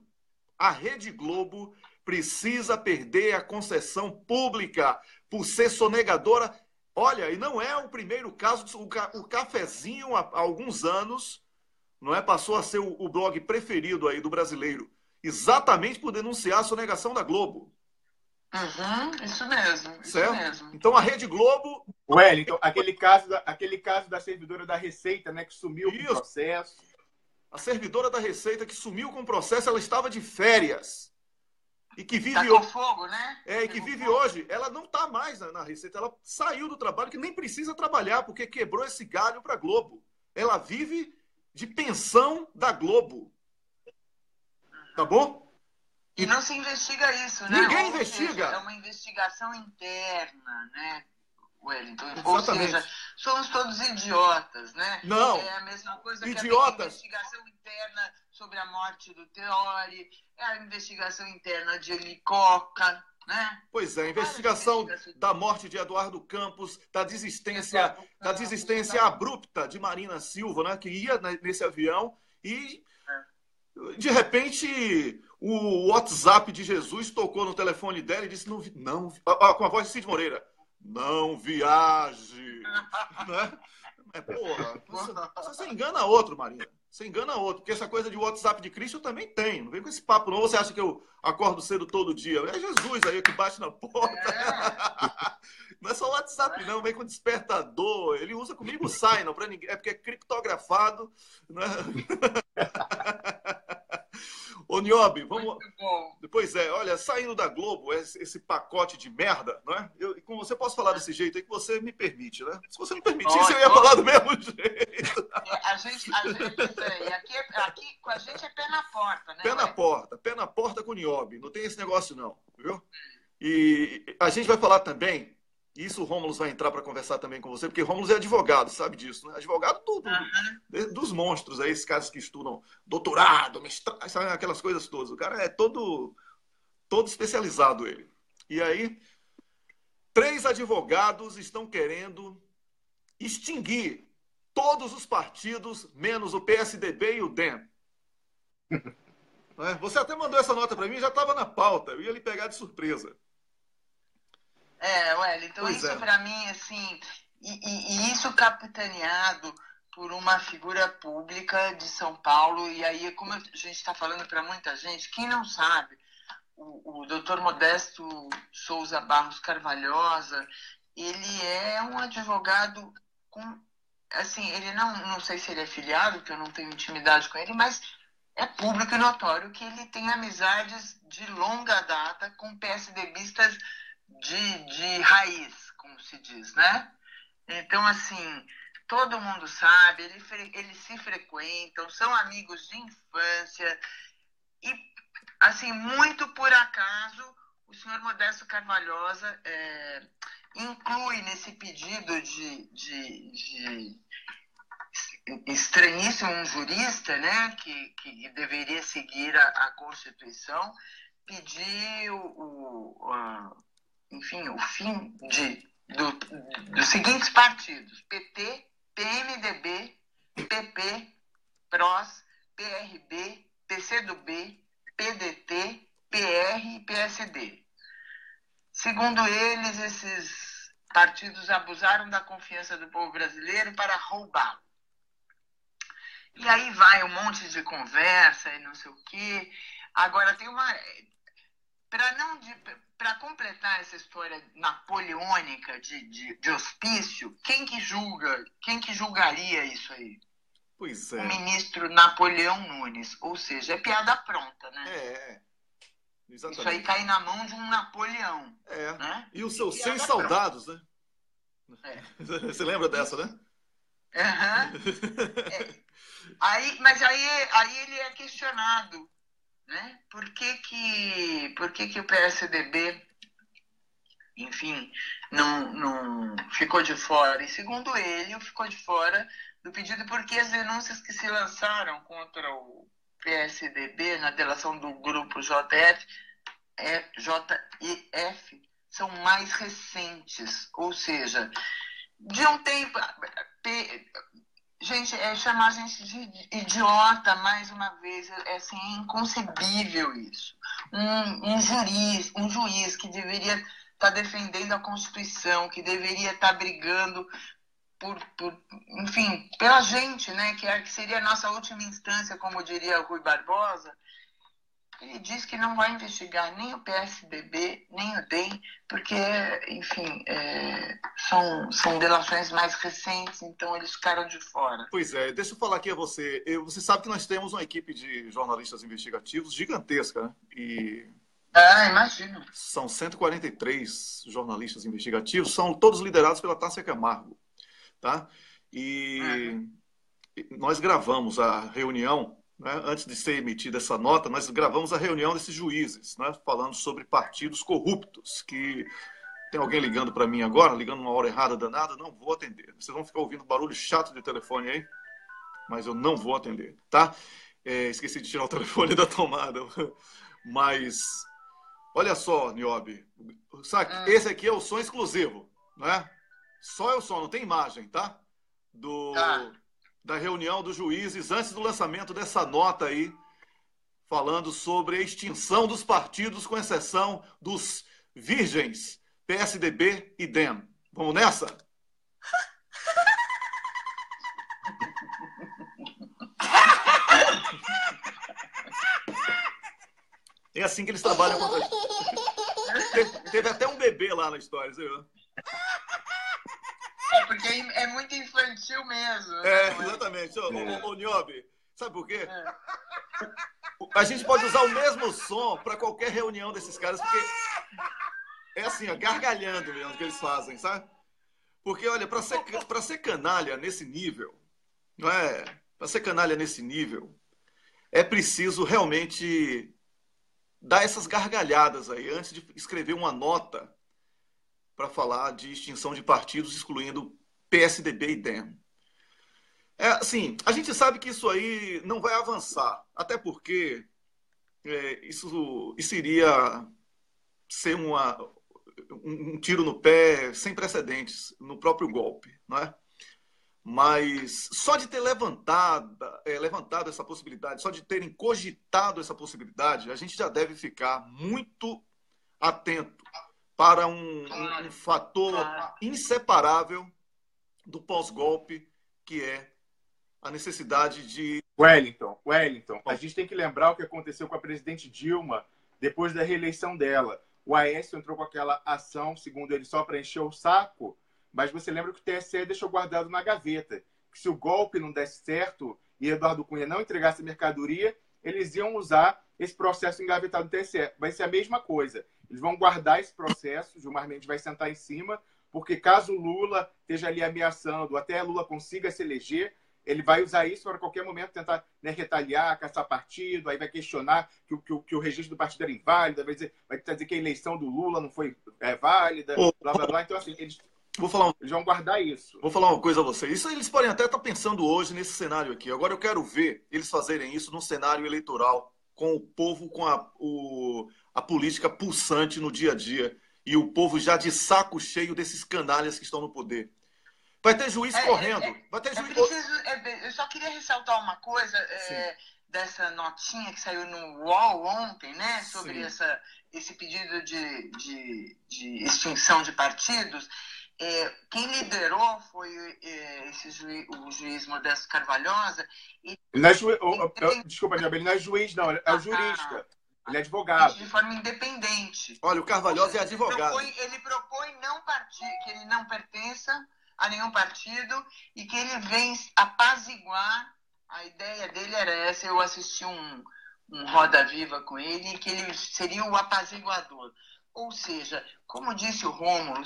A Rede Globo precisa perder a concessão pública por ser sonegadora. Olha, e não é o primeiro caso. O Cafezinho, há alguns anos, não é, passou a ser o blog preferido aí do brasileiro. Exatamente por denunciar a sonegação da Globo. Isso mesmo. Certo? Isso mesmo. Então a Rede Globo... Wellington, aquele caso da servidora da Receita, né, que sumiu com o processo. A servidora da Receita que sumiu com o processo, ela estava de férias. E que vive tá com fogo, né? E que vive hoje. Ela não está mais na Receita. Ela saiu do trabalho, que nem precisa trabalhar, porque quebrou esse galho para a Globo. Ela vive de pensão da Globo. Tá bom? E não se investiga isso, né? Ninguém investiga. É uma investigação interna, né, Wellington? Exatamente. Ou seja, somos todos idiotas, né? Não. É a mesma coisa idiotas. Que a investigação interna sobre a morte do Teori, é a investigação interna de Helicoca, né? Pois é, a investigação da morte de Eduardo Campos, da desistência abrupta de Marina Silva, né, que ia nesse avião e... De repente, o WhatsApp de Jesus tocou no telefone dela e disse, não, com a voz de Cid Moreira, não viaje. Né? Porra, você engana outro, Marina. Você engana outro, porque essa coisa de WhatsApp de Cristo eu também tenho. Não vem com esse papo, não. Você acha que eu acordo cedo todo dia? É Jesus aí que bate na porta. Não é só WhatsApp, não. Vem com despertador. Ele usa comigo o Signal, para ninguém. É porque é criptografado. Né? Ô, Niobe, vamos... Pois é, olha, saindo da Globo, esse pacote de merda, não é? Com você posso falar desse jeito aí que você me permite, né? Se você me permitisse, eu ia falar do mesmo jeito. A gente aqui com a gente é pé na porta, né? Pé na porta com o Niobe. Não tem esse negócio, não, viu? E a gente vai falar também, isso o Rômulo vai entrar para conversar também com você, porque Rômulo é advogado, sabe disso, né? Advogado dos monstros aí, esses caras que estudam doutorado, mestrado, sabe, aquelas coisas todas. O cara é todo especializado, ele. E aí, 3 advogados estão querendo extinguir todos os partidos, menos o PSDB e o DEM. Você até mandou essa nota para mim, já estava na pauta, eu ia lhe pegar de surpresa. Wellington, isso para mim, assim, e isso capitaneado por uma figura pública de São Paulo, e aí, como a gente está falando para muita gente, quem não sabe, o doutor Modesto Souza Barros Carvalhosa, ele é um advogado com, assim, ele não sei se ele é filiado, que eu não tenho intimidade com ele, mas é público e notório que ele tem amizades de longa data com PSDBistas de raiz, como se diz, né? Então, assim, todo mundo sabe, eles se frequentam, são amigos de infância e, assim, muito por acaso, o senhor Modesto Carvalhosa inclui nesse pedido de estranhíssimo um jurista, né, que deveria seguir a Constituição, pedir enfim, o fim dos seguintes partidos: PT, PMDB, PP, PROS, PRB, PCdoB, PDT, PR e PSD. Segundo eles, esses partidos abusaram da confiança do povo brasileiro para roubá-lo. E aí vai um monte de conversa e não sei o quê. Agora, tem uma... Para completar essa história napoleônica de hospício, quem que julga? Quem que julgaria isso aí? Pois é. O ministro Napoleão Nunes. Ou seja, é piada pronta, né? Exatamente. Isso aí cai na mão de um Napoleão. Né? E os seus 100 soldados, né? Você lembra dessa, né? Mas aí ele é questionado, né? Por que o PSDB, enfim, não ficou de fora? E segundo ele, ficou de fora do pedido porque as denúncias que se lançaram contra o PSDB na delação do grupo JF são mais recentes, ou seja, de um tempo... Gente, chamar a gente de idiota mais uma vez, assim, é inconcebível isso. Um juiz que deveria estar defendendo a Constituição, que deveria estar brigando enfim, pela gente, né, que seria a nossa última instância, como diria Rui Barbosa, ele diz que não vai investigar nem o PSDB, nem o DEM, porque, enfim, são delações mais recentes, então eles ficaram de fora. Pois é, deixa eu falar aqui a você. Você sabe que nós temos uma equipe de jornalistas investigativos gigantesca, né? Imagino. São 143 jornalistas investigativos, são todos liderados pela Tássia Camargo, tá? E nós gravamos a reunião, né, antes de ser emitida essa nota, nós gravamos a reunião desses juízes, né, falando sobre partidos corruptos, que tem alguém ligando para mim agora, ligando uma hora errada danada, não vou atender. Vocês vão ficar ouvindo barulho chato de telefone aí, mas eu não vou atender, tá? Esqueci de tirar o telefone da tomada. Mas, olha só, Niobe, sabe, esse aqui é o som exclusivo, né? Só é o som, não tem imagem, tá? Da reunião dos juízes antes do lançamento dessa nota aí, falando sobre a extinção dos partidos, com exceção dos virgens, PSDB e DEM. Vamos nessa? É assim que eles trabalham contra a... Teve até um bebê lá na história, você viu? Porque é muito infantil mesmo. Exatamente. Ô, Niobe, sabe por quê? A gente pode usar o mesmo som para qualquer reunião desses caras, porque é assim, ó, gargalhando mesmo que eles fazem, sabe? Porque, olha, para ser canalha nesse nível, não é? Para ser canalha nesse nível, é preciso realmente dar essas gargalhadas aí, antes de escrever uma nota para falar de extinção de partidos, excluindo PSDB e DEM. Assim, a gente sabe que isso aí não vai avançar, até porque isso iria ser um tiro no pé sem precedentes no próprio golpe, não é? Mas só de ter levantado essa possibilidade, só de terem cogitado essa possibilidade, a gente já deve ficar muito atento para um fator inseparável do pós-golpe, que é a necessidade de... Wellington, a gente tem que lembrar o que aconteceu com a presidente Dilma depois da reeleição dela. O Aécio entrou com aquela ação, segundo ele, só para encher o saco, mas você lembra que o TSE deixou guardado na gaveta, que se o golpe não desse certo e Eduardo Cunha não entregasse a mercadoria, eles iam usar esse processo engavetado do TSE. Vai ser a mesma coisa. Eles vão guardar esse processo, Gilmar Mendes vai sentar em cima, porque caso Lula esteja ali ameaçando, até Lula consiga se eleger, ele vai usar isso para qualquer momento tentar, né, retaliar, caçar partido, aí vai questionar que o registro do partido era inválido, vai dizer que a eleição do Lula não foi válida, blá, blá, blá. Então, assim, eles vão guardar isso. Vou falar uma coisa a vocês. Isso eles podem até estar pensando hoje nesse cenário aqui. Agora eu quero ver eles fazerem isso num cenário eleitoral, com o povo, com a política pulsante no dia a dia, e o povo já de saco cheio desses canalhas que estão no poder. Vai ter juiz correndo. Vai ter juiz... Eu só queria ressaltar uma coisa. dessa notinha que saiu no UOL ontem, né, sobre Sim. esse pedido de extinção de partidos. Quem liderou foi o juiz Modesto Carvalhosa. Desculpa, Niobel, ele não é juiz, não, é o jurista. Ele é advogado. De forma independente. Olha, o Carvalhosa é advogado. Ele propõe que ele não pertença a nenhum partido e que ele vem apaziguar. A ideia dele era essa. Eu assisti um Roda Viva com ele, que ele seria o apaziguador. Ou seja, como disse o Rômulo,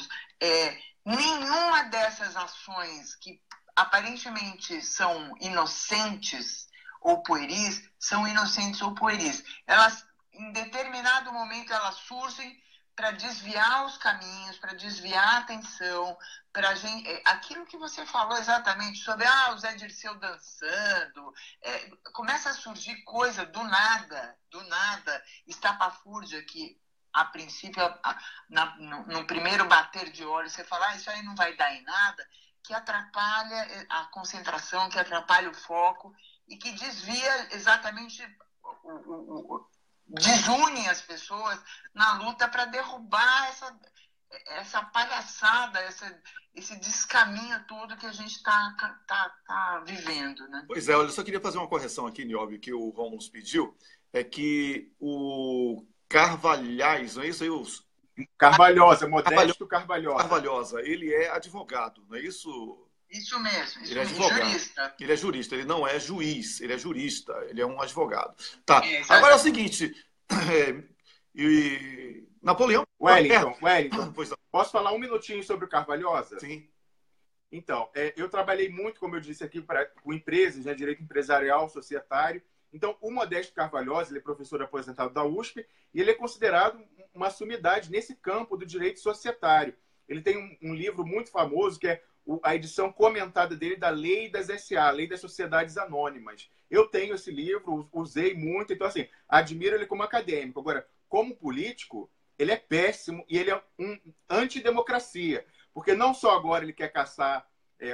nenhuma dessas ações que aparentemente são inocentes ou pueris, são inocentes ou pueris. Elas, em determinado momento, elas surgem para desviar os caminhos, para desviar a atenção, para gente. Aquilo que você falou exatamente sobre o Zé Dirceu dançando, começa a surgir coisa do nada, estapafúrdia, que a princípio, no primeiro bater de olhos, você fala, isso aí não vai dar em nada, que atrapalha a concentração, que atrapalha o foco e que desvia exatamente desune as pessoas na luta para derrubar essa palhaçada, esse descaminho todo que a gente está vivendo, né? Pois é, olha, eu só queria fazer uma correção aqui, Nióbio, que o Rômulo pediu, é que o Carvalhais, não é isso aí? Carvalhosa, Modesto Carvalhosa. Carvalhosa, ele é advogado, não é isso? Isso mesmo, ele é advogado. Jurista. Ele é jurista, ele não é juiz, ele é jurista, ele é um advogado. Tá, agora é o seguinte, Napoleão... Wellington, posso falar um minutinho sobre o Carvalhosa? Sim. Então, eu trabalhei muito, como eu disse aqui, com empresas, né, direito empresarial, societário. Então, o Modesto Carvalhosa, ele é professor aposentado da USP e ele é considerado uma sumidade nesse campo do direito societário. Ele tem um livro muito famoso que é a edição comentada dele da Lei das SA, Lei das Sociedades Anônimas. Eu tenho esse livro, usei muito, então, assim, admiro ele como acadêmico. Agora, como político, ele é péssimo e ele é um antidemocracia, porque não só agora ele quer caçar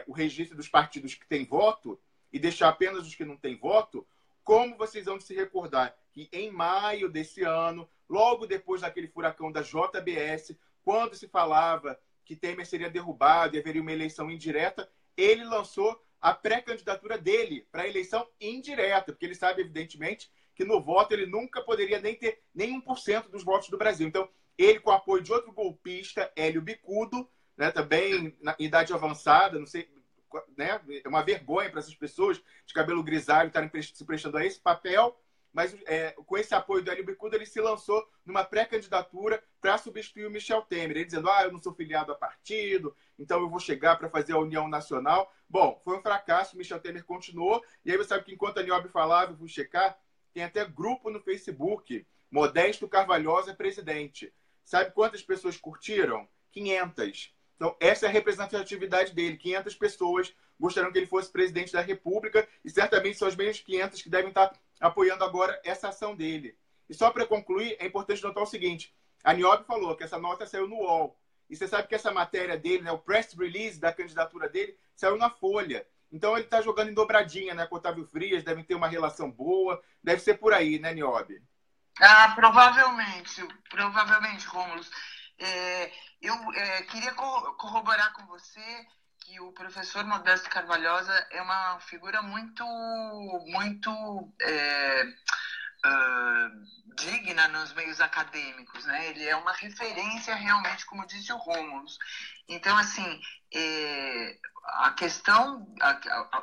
o registro dos partidos que têm voto e deixar apenas os que não têm voto, como vocês vão se recordar que em maio desse ano, logo depois daquele furacão da JBS, quando se falava que Temer seria derrubado e haveria uma eleição indireta, ele lançou a pré-candidatura dele para a eleição indireta, porque ele sabe, evidentemente, que no voto ele nunca poderia nem ter nem 1% dos votos do Brasil. Então, ele, com o apoio de outro golpista, Hélio Bicudo, né, também na idade avançada, não sei, né, é uma vergonha para essas pessoas de cabelo grisalho estarem se prestando a esse papel, mas com esse apoio do Hélio Bicudo, ele se lançou numa pré-candidatura para substituir o Michel Temer. Ele dizendo, eu não sou filiado a partido, então eu vou chegar para fazer a União Nacional. Bom, foi um fracasso, o Michel Temer continuou, e aí você sabe que enquanto a Niobel falava, eu fui checar, tem até grupo no Facebook, Modesto Carvalhosa presidente. Sabe quantas pessoas curtiram? 500. Então, essa é a representatividade dele. 500 pessoas gostariam que ele fosse presidente da República e certamente são as mesmas 500 que devem estar apoiando agora essa ação dele. E só para concluir, é importante notar o seguinte. A Niobel falou que essa nota saiu no UOL. E você sabe que essa matéria dele, né, o press release da candidatura dele, saiu na Folha. Então, ele está jogando em dobradinha, né, com o Otávio Frias, devem ter uma relação boa. Deve ser por aí, né, Niobel? Provavelmente, Rômulo. Eu queria corroborar com você que o professor Modesto Carvalhosa é uma figura muito digna nos meios acadêmicos, né? Ele é uma referência realmente, como disse o Rômulo. Então, assim, a questão,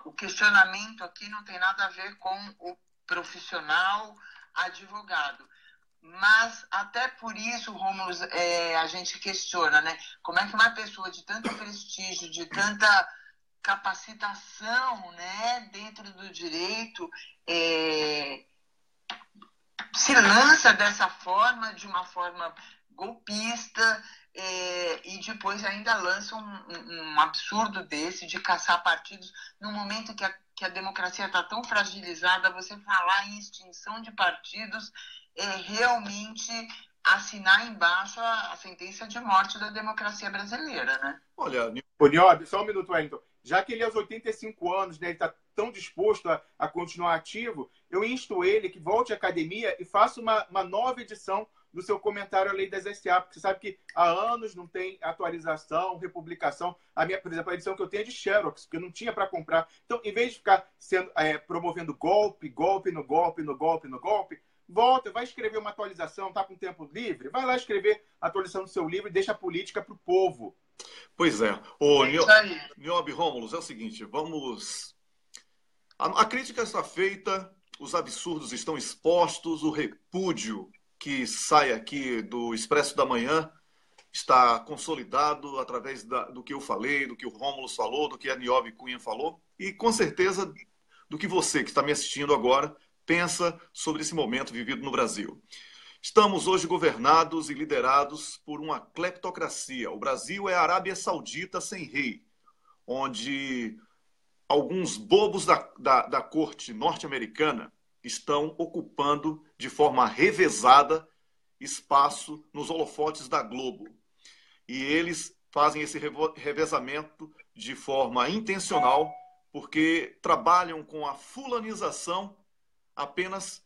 o questionamento aqui não tem nada a ver com o profissional advogado. Mas até por isso, Rômulo, a gente questiona, né? Como é que uma pessoa de tanto prestígio, de tanta capacitação, né, dentro do direito, se lança dessa forma, de uma forma golpista, e depois ainda lança um absurdo desse de caçar partidos no momento que a democracia está tão fragilizada. Você falar em extinção de partidos realmente assinar embaixo a sentença de morte da democracia brasileira, né? Olha, Niobel, só um minuto, Wellington. já que ele aos 85 anos, né, ele está tão disposto a continuar ativo, eu insto ele que volte à academia e faça uma nova edição do seu comentário à Lei das SA, porque você sabe que há anos não tem atualização, republicação. Por exemplo, a edição que eu tenho é de Xerox, porque eu não tinha para comprar. Então, em vez de ficar promovendo golpe no golpe, volta, vai escrever uma atualização, está com tempo livre? Vai lá escrever a atualização do seu livro e deixa a política para o povo. Pois é. Niobe Rômulo, é o seguinte, vamos... A crítica está feita, os absurdos estão expostos, o repúdio que sai aqui do Expresso da Manhã está consolidado através do que eu falei, do que o Rômulo falou, do que a Niobe Cunha falou, e com certeza do que você que está me assistindo agora pensa sobre esse momento vivido no Brasil. Estamos hoje governados e liderados por uma cleptocracia. O Brasil é a Arábia Saudita sem rei, onde alguns bobos da corte norte-americana estão ocupando de forma revezada espaço nos holofotes da Globo. E eles fazem esse revezamento de forma intencional, porque trabalham com a fulanização apenas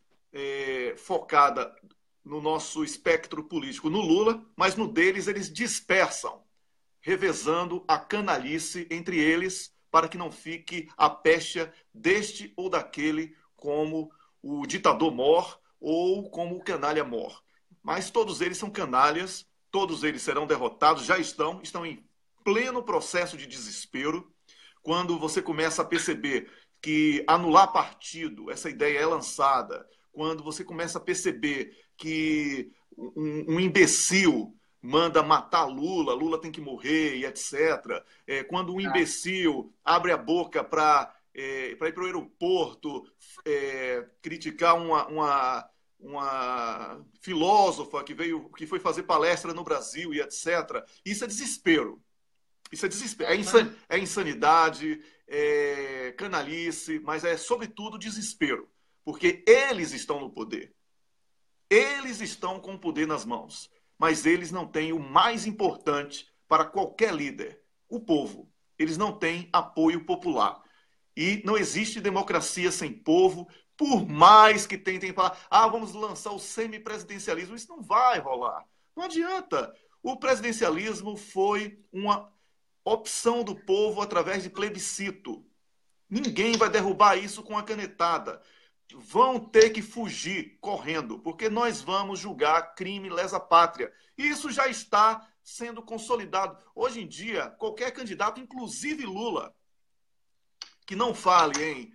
focada no nosso espectro político, no Lula, mas no deles eles dispersam, revezando a canalice entre eles para que não fique a pecha deste ou daquele como o ditador mor ou como o canalha mor. Mas todos eles são canalhas, todos eles serão derrotados, já estão em pleno processo de desespero. Quando você começa a perceber que anular partido, essa ideia é lançada, quando você começa a perceber que um imbecil manda matar Lula tem que morrer e etc. Quando um imbecil abre a boca para ir para o aeroporto criticar uma filósofa que foi fazer palestra no Brasil e etc. Isso é desespero. Isso é desespero. É insanidade, é canalice, mas é sobretudo desespero. Porque eles estão no poder. Eles estão com o poder nas mãos. Mas eles não têm o mais importante para qualquer líder, o povo. Eles não têm apoio popular. E não existe democracia sem povo, por mais que tentem falar, vamos lançar o semipresidencialismo. Isso não vai rolar. Não adianta. O presidencialismo foi uma opção do povo através de plebiscito. Ninguém vai derrubar isso com a canetada. Vão ter que fugir correndo, porque nós vamos julgar crime lesa pátria. E isso já está sendo consolidado. Hoje em dia, qualquer candidato, inclusive Lula, que não fale em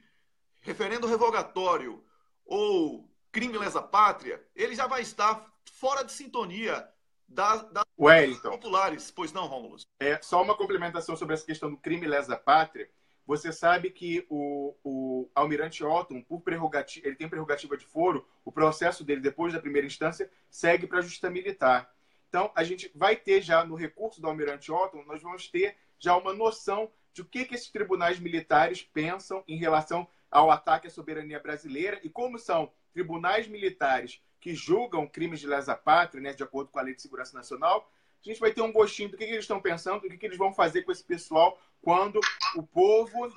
referendo revogatório ou crime lesa pátria, ele já vai estar fora de sintonia das populares. Pois não, Rômulo? Só uma complementação sobre essa questão do crime lesa pátria. Você sabe que o Almirante Otton, ele tem prerrogativa de foro, o processo dele, depois da primeira instância, segue para a Justiça Militar. Então, a gente vai ter já no recurso do Almirante Otton, nós vamos ter já uma noção de o que esses tribunais militares pensam em relação ao ataque à soberania brasileira e como são tribunais militares que julgam crimes de lesa pátria, né, de acordo com a Lei de Segurança Nacional. A gente vai ter um gostinho do que eles estão pensando, do que eles vão fazer com esse pessoal quando o povo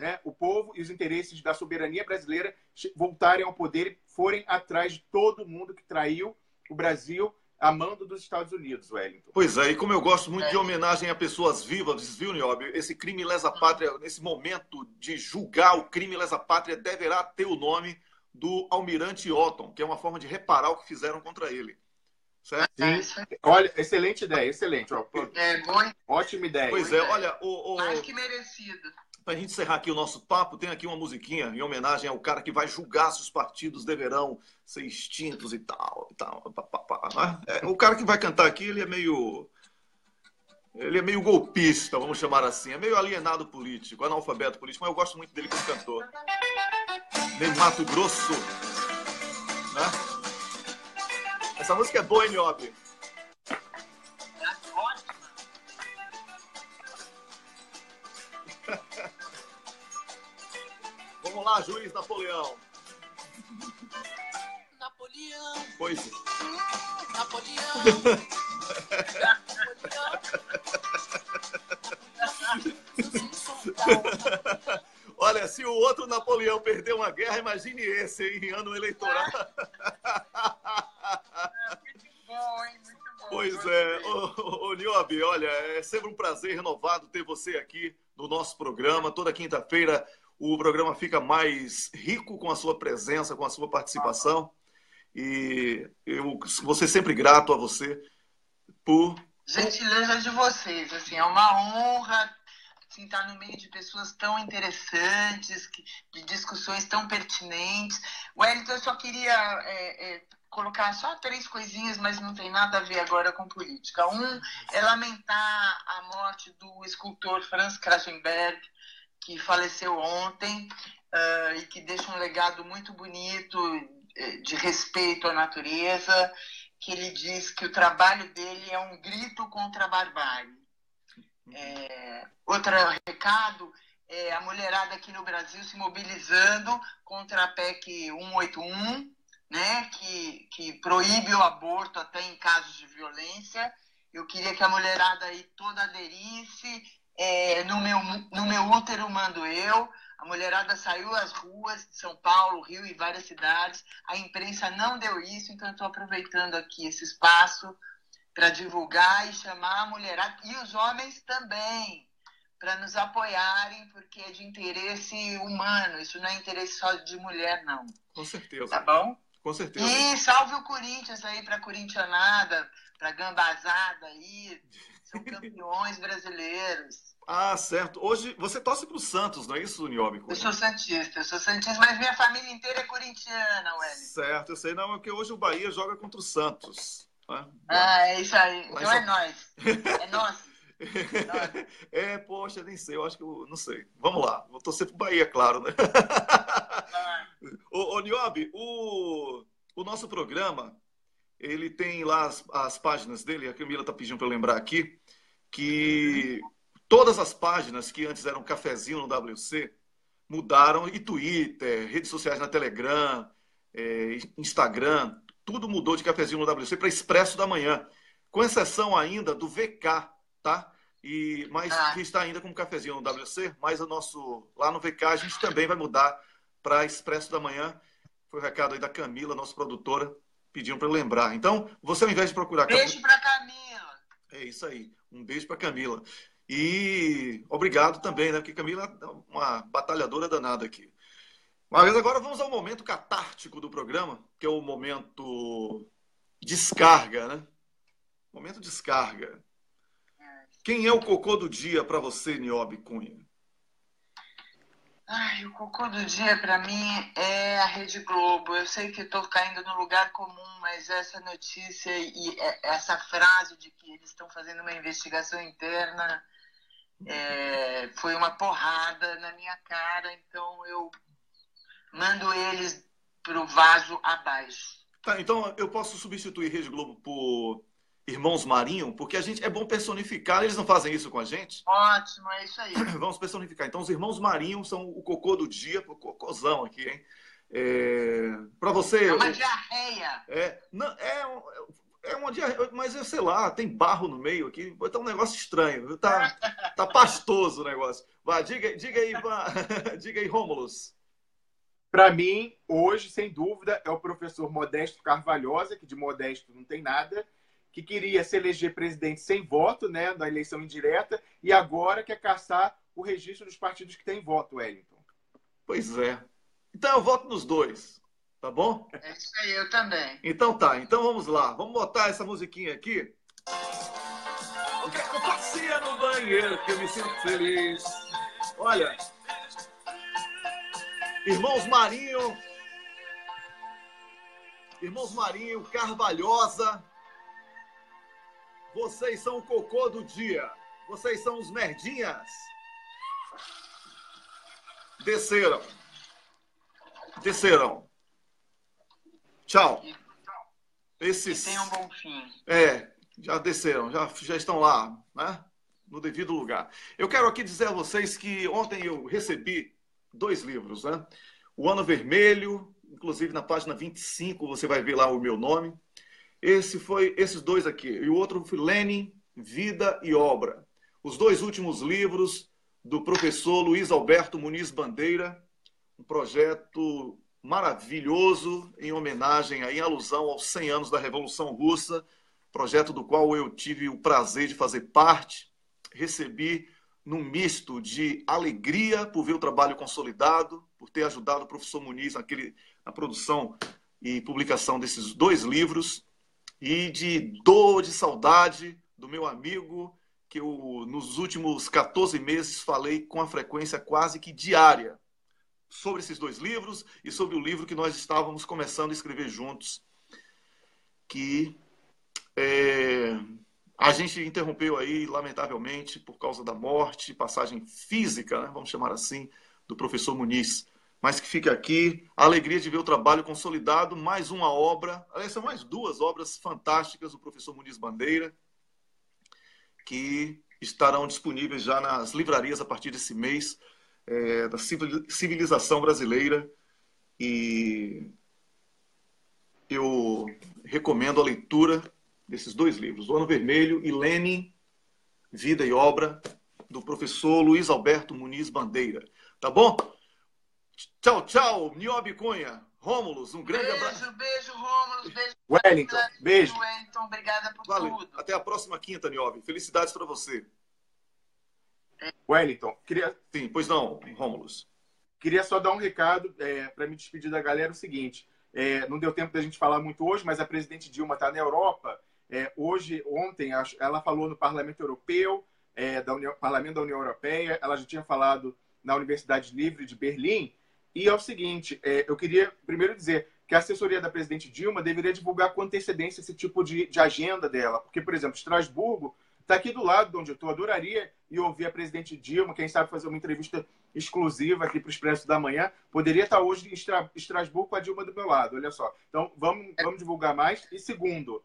e os interesses da soberania brasileira voltarem ao poder e forem atrás de todo mundo que traiu o Brasil a mando dos Estados Unidos, Wellington. Pois é, e como eu gosto muito de homenagem a pessoas vivas, viu, Niobe? Esse crime lesa pátria, nesse momento de julgar o crime lesa pátria, deverá ter o nome do Almirante Otton, que é uma forma de reparar o que fizeram contra ele. Certo? Sim. Olha, excelente ideia, excelente. Ótima ideia. Pois é, olha... Mais que merecido. Para a gente encerrar aqui o nosso papo, tem aqui uma musiquinha em homenagem ao cara que vai julgar se os partidos deverão ser extintos e tal. O cara que vai cantar aqui, ele é meio golpista, vamos chamar assim. É meio alienado político, analfabeto político, mas eu gosto muito dele como cantor. De Mato Grosso. Né? Essa música é boa, hein, Niobe? Vamos lá, juiz Napoleão. Napoleão. Pois é. Napoleão. Napoleão. Olha, se o outro Napoleão perdeu uma guerra, imagine esse, hein, em ano eleitoral. Muito bom, hein? Muito bom. Pois é. Ô, Niobe, olha, é sempre um prazer renovado ter você aqui no nosso programa. Toda quinta-feira o programa fica mais rico com a sua presença, com a sua participação. E eu vou ser sempre grato a você por... Gentileza de vocês, assim, é uma honra assim, estar no meio de pessoas tão interessantes, de discussões tão pertinentes. Wellington, eu só queria colocar só 3 coisinhas, mas não tem nada a ver agora com política. Um é lamentar a morte do escultor Franz Kragenberg, que faleceu ontem e que deixa um legado muito bonito de respeito à natureza, que ele diz que o trabalho dele é um grito contra a barbárie. Outro recado é a mulherada aqui no Brasil se mobilizando contra a PEC 181, né, que proíbe o aborto até em casos de violência. Eu queria que a mulherada aí toda aderisse. No meu útero mando eu. A mulherada saiu às ruas de São Paulo, Rio e várias cidades. A imprensa não deu isso, então eu estou aproveitando aqui esse espaço para divulgar e chamar a mulherada, e os homens também, para nos apoiarem, porque é de interesse humano, isso não é interesse só de mulher, não. Com certeza. Tá bom? Com certeza. E salve o Corinthians aí para a corintianada, para a gambazada aí, são campeões brasileiros. Ah, certo. Hoje você torce pro Santos, não é isso, Niobe? Eu sou santista, mas minha família inteira é corintiana, Wellington. Certo, eu sei. Não, é porque hoje o Bahia joga contra o Santos. Né? É isso aí. Então é nós. É nosso. Poxa, nem sei. Eu acho que eu não sei. Vamos lá. Vou torcer pro Bahia, claro, né? Ô, Niobe, o nosso programa, ele tem lá as páginas dele. A Camila tá pedindo para eu lembrar aqui que todas as páginas que antes eram cafezinho no WC mudaram, e Twitter, redes sociais na Telegram, Instagram, tudo mudou de cafezinho no WC para Expresso da Manhã, com exceção ainda do VK, tá? Mas que está ainda como cafezinho no WC, mas lá no VK a gente também vai mudar para Expresso da Manhã. Foi o recado aí da Camila, nossa produtora, pedindo para eu lembrar. Então, você ao invés de procurar... Beijo para Camila! É isso aí, um beijo para Camila. E obrigado também, né? Porque Camila é uma batalhadora danada aqui. Mas agora vamos ao momento catártico do programa, que é o momento descarga, né? Momento descarga. Quem é o cocô do dia para você, Niobe Cunha? O cocô do dia para mim é a Rede Globo. Eu sei que estou caindo no lugar comum, mas essa notícia e essa frase de que eles estão fazendo uma investigação interna foi uma porrada na minha cara, então eu mando eles pro vaso abaixo. Tá, então eu posso substituir Rede Globo por Irmãos Marinho, porque a gente é bom personificar, eles não fazem isso com a gente? Ótimo, é isso aí. Vamos personificar. Então os Irmãos Marinho são o cocô do dia, o cocôzão aqui, hein? Para você... É uma diarreia. É uma diarreia, mas eu sei lá, tem barro no meio aqui, tá um negócio estranho, tá pastoso o negócio. Vai, diga aí, diga aí, Rômulus. Para mim, hoje, sem dúvida, é o professor Modesto Carvalhosa, que de modesto não tem nada, que queria se eleger presidente sem voto, né, na eleição indireta, e agora quer caçar o registro dos partidos que têm voto, Wellington. Pois é. Então eu voto nos dois, tá bom? É isso aí, eu também. Então tá, então vamos lá. Vamos botar essa musiquinha aqui. O que é que eu fazia no banheiro que eu me sinto feliz? Olha... Irmãos Marinho, Carvalhosa, vocês são o cocô do dia. Vocês são os merdinhas. Desceram. Tchau. Esses... Que tenham um bom fim. Já desceram, já estão lá, né? No devido lugar. Eu quero aqui dizer a vocês que ontem eu recebi 2 livros, né? O Ano Vermelho, inclusive na página 25 você vai ver lá o meu nome. Esses 2 aqui. E o outro foi Lenin, Vida e Obra. Os 2 últimos livros do professor Luiz Alberto Muniz Bandeira, um projeto maravilhoso em homenagem, em alusão aos 100 anos da Revolução Russa, projeto do qual eu tive o prazer de fazer parte. Recebi num misto de alegria por ver o trabalho consolidado, por ter ajudado o professor Muniz na produção e publicação desses 2 livros, e de dor, de saudade do meu amigo, que eu, nos últimos 14 meses, falei com a frequência quase que diária sobre esses 2 livros e sobre o livro que nós estávamos começando a escrever juntos, que a gente interrompeu aí, lamentavelmente, por causa da morte, passagem física, né, vamos chamar assim, do professor Muniz. Mas que fica aqui a alegria de ver o trabalho consolidado, mais uma obra, aliás, são mais 2 obras fantásticas do professor Muniz Bandeira, que estarão disponíveis já nas livrarias a partir desse mês, da civilização brasileira. E eu recomendo a leitura desses 2 livros, O Ano Vermelho e Lenin, Vida e Obra, do professor Luiz Alberto Muniz Bandeira. Tá bom? Tchau, tchau, Niobe Cunha. Rômulus, um grande abraço. Beijo, Rômulus. Beijo, Wellington. Beijo. Wellington, obrigada por Valeu. tudo. Até a próxima quinta, Niobe. Felicidades para você. Wellington, Sim, pois não, Rômulus. queria só dar um recado para me despedir da galera, o seguinte. Não deu tempo da gente falar muito hoje, mas a presidente Dilma está na Europa. Ontem, ela falou no Parlamento Europeu, Parlamento da União Europeia, ela já tinha falado na Universidade Livre de Berlim. E é o seguinte, eu queria primeiro dizer que a assessoria da presidente Dilma deveria divulgar com antecedência esse tipo de agenda dela. Porque, por exemplo, Estrasburgo está aqui do lado de onde eu estou. Adoraria ir ouvir a presidente Dilma, quem sabe fazer uma entrevista exclusiva aqui para o Expresso da Manhã. Poderia estar hoje em Estrasburgo com a Dilma do meu lado, olha só. Então, vamos divulgar mais. E segundo,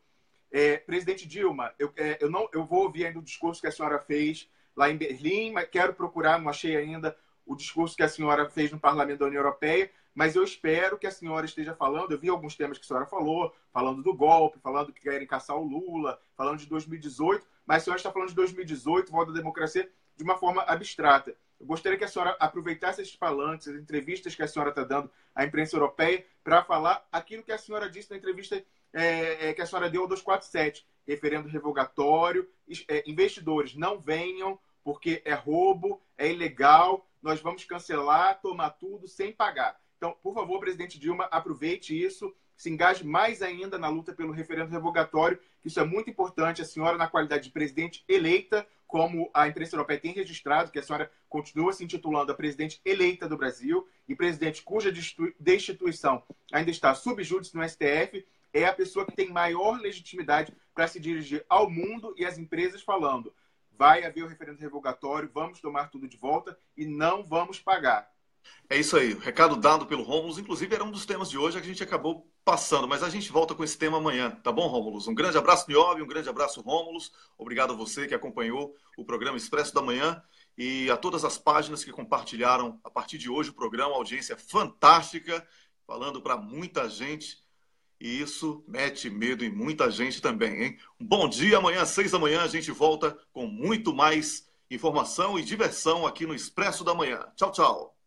presidente Dilma, eu vou ouvir ainda o discurso que a senhora fez lá em Berlim, mas quero procurar, não achei ainda o discurso que a senhora fez no Parlamento da União Europeia, mas eu espero que a senhora esteja falando, eu vi alguns temas que a senhora falou, falando do golpe, falando que querem caçar o Lula, falando de 2018, mas a senhora está falando de 2018, volta da democracia, de uma forma abstrata. Eu gostaria que a senhora aproveitasse esses falantes, as entrevistas que a senhora está dando à imprensa europeia, para falar aquilo que a senhora disse na entrevista que a senhora deu ao 247, referendo revogatório, investidores não venham, porque é roubo, é ilegal, nós vamos cancelar, tomar tudo sem pagar. Então, por favor, presidente Dilma, aproveite isso, se engaje mais ainda na luta pelo referendo revogatório, que isso é muito importante. A senhora, na qualidade de presidente eleita, como a imprensa europeia tem registrado, que a senhora continua se intitulando a presidente eleita do Brasil e presidente cuja destituição ainda está sub júdice no STF, é a pessoa que tem maior legitimidade para se dirigir ao mundo e às empresas falando: vai haver o referendo revogatório, vamos tomar tudo de volta e não vamos pagar. É isso aí, recado dado pelo Rômulus, inclusive era um dos temas de hoje que a gente acabou passando, mas a gente volta com esse tema amanhã, tá bom, Rômulus? Um grande abraço, Niobe, um grande abraço, Rômulus, obrigado a você que acompanhou o programa Expresso da Manhã e a todas as páginas que compartilharam a partir de hoje o programa, audiência fantástica, falando para muita gente, e isso mete medo em muita gente também, hein? Um bom dia, amanhã às 6 da manhã a gente volta com muito mais informação e diversão aqui no Expresso da Manhã. Tchau, tchau.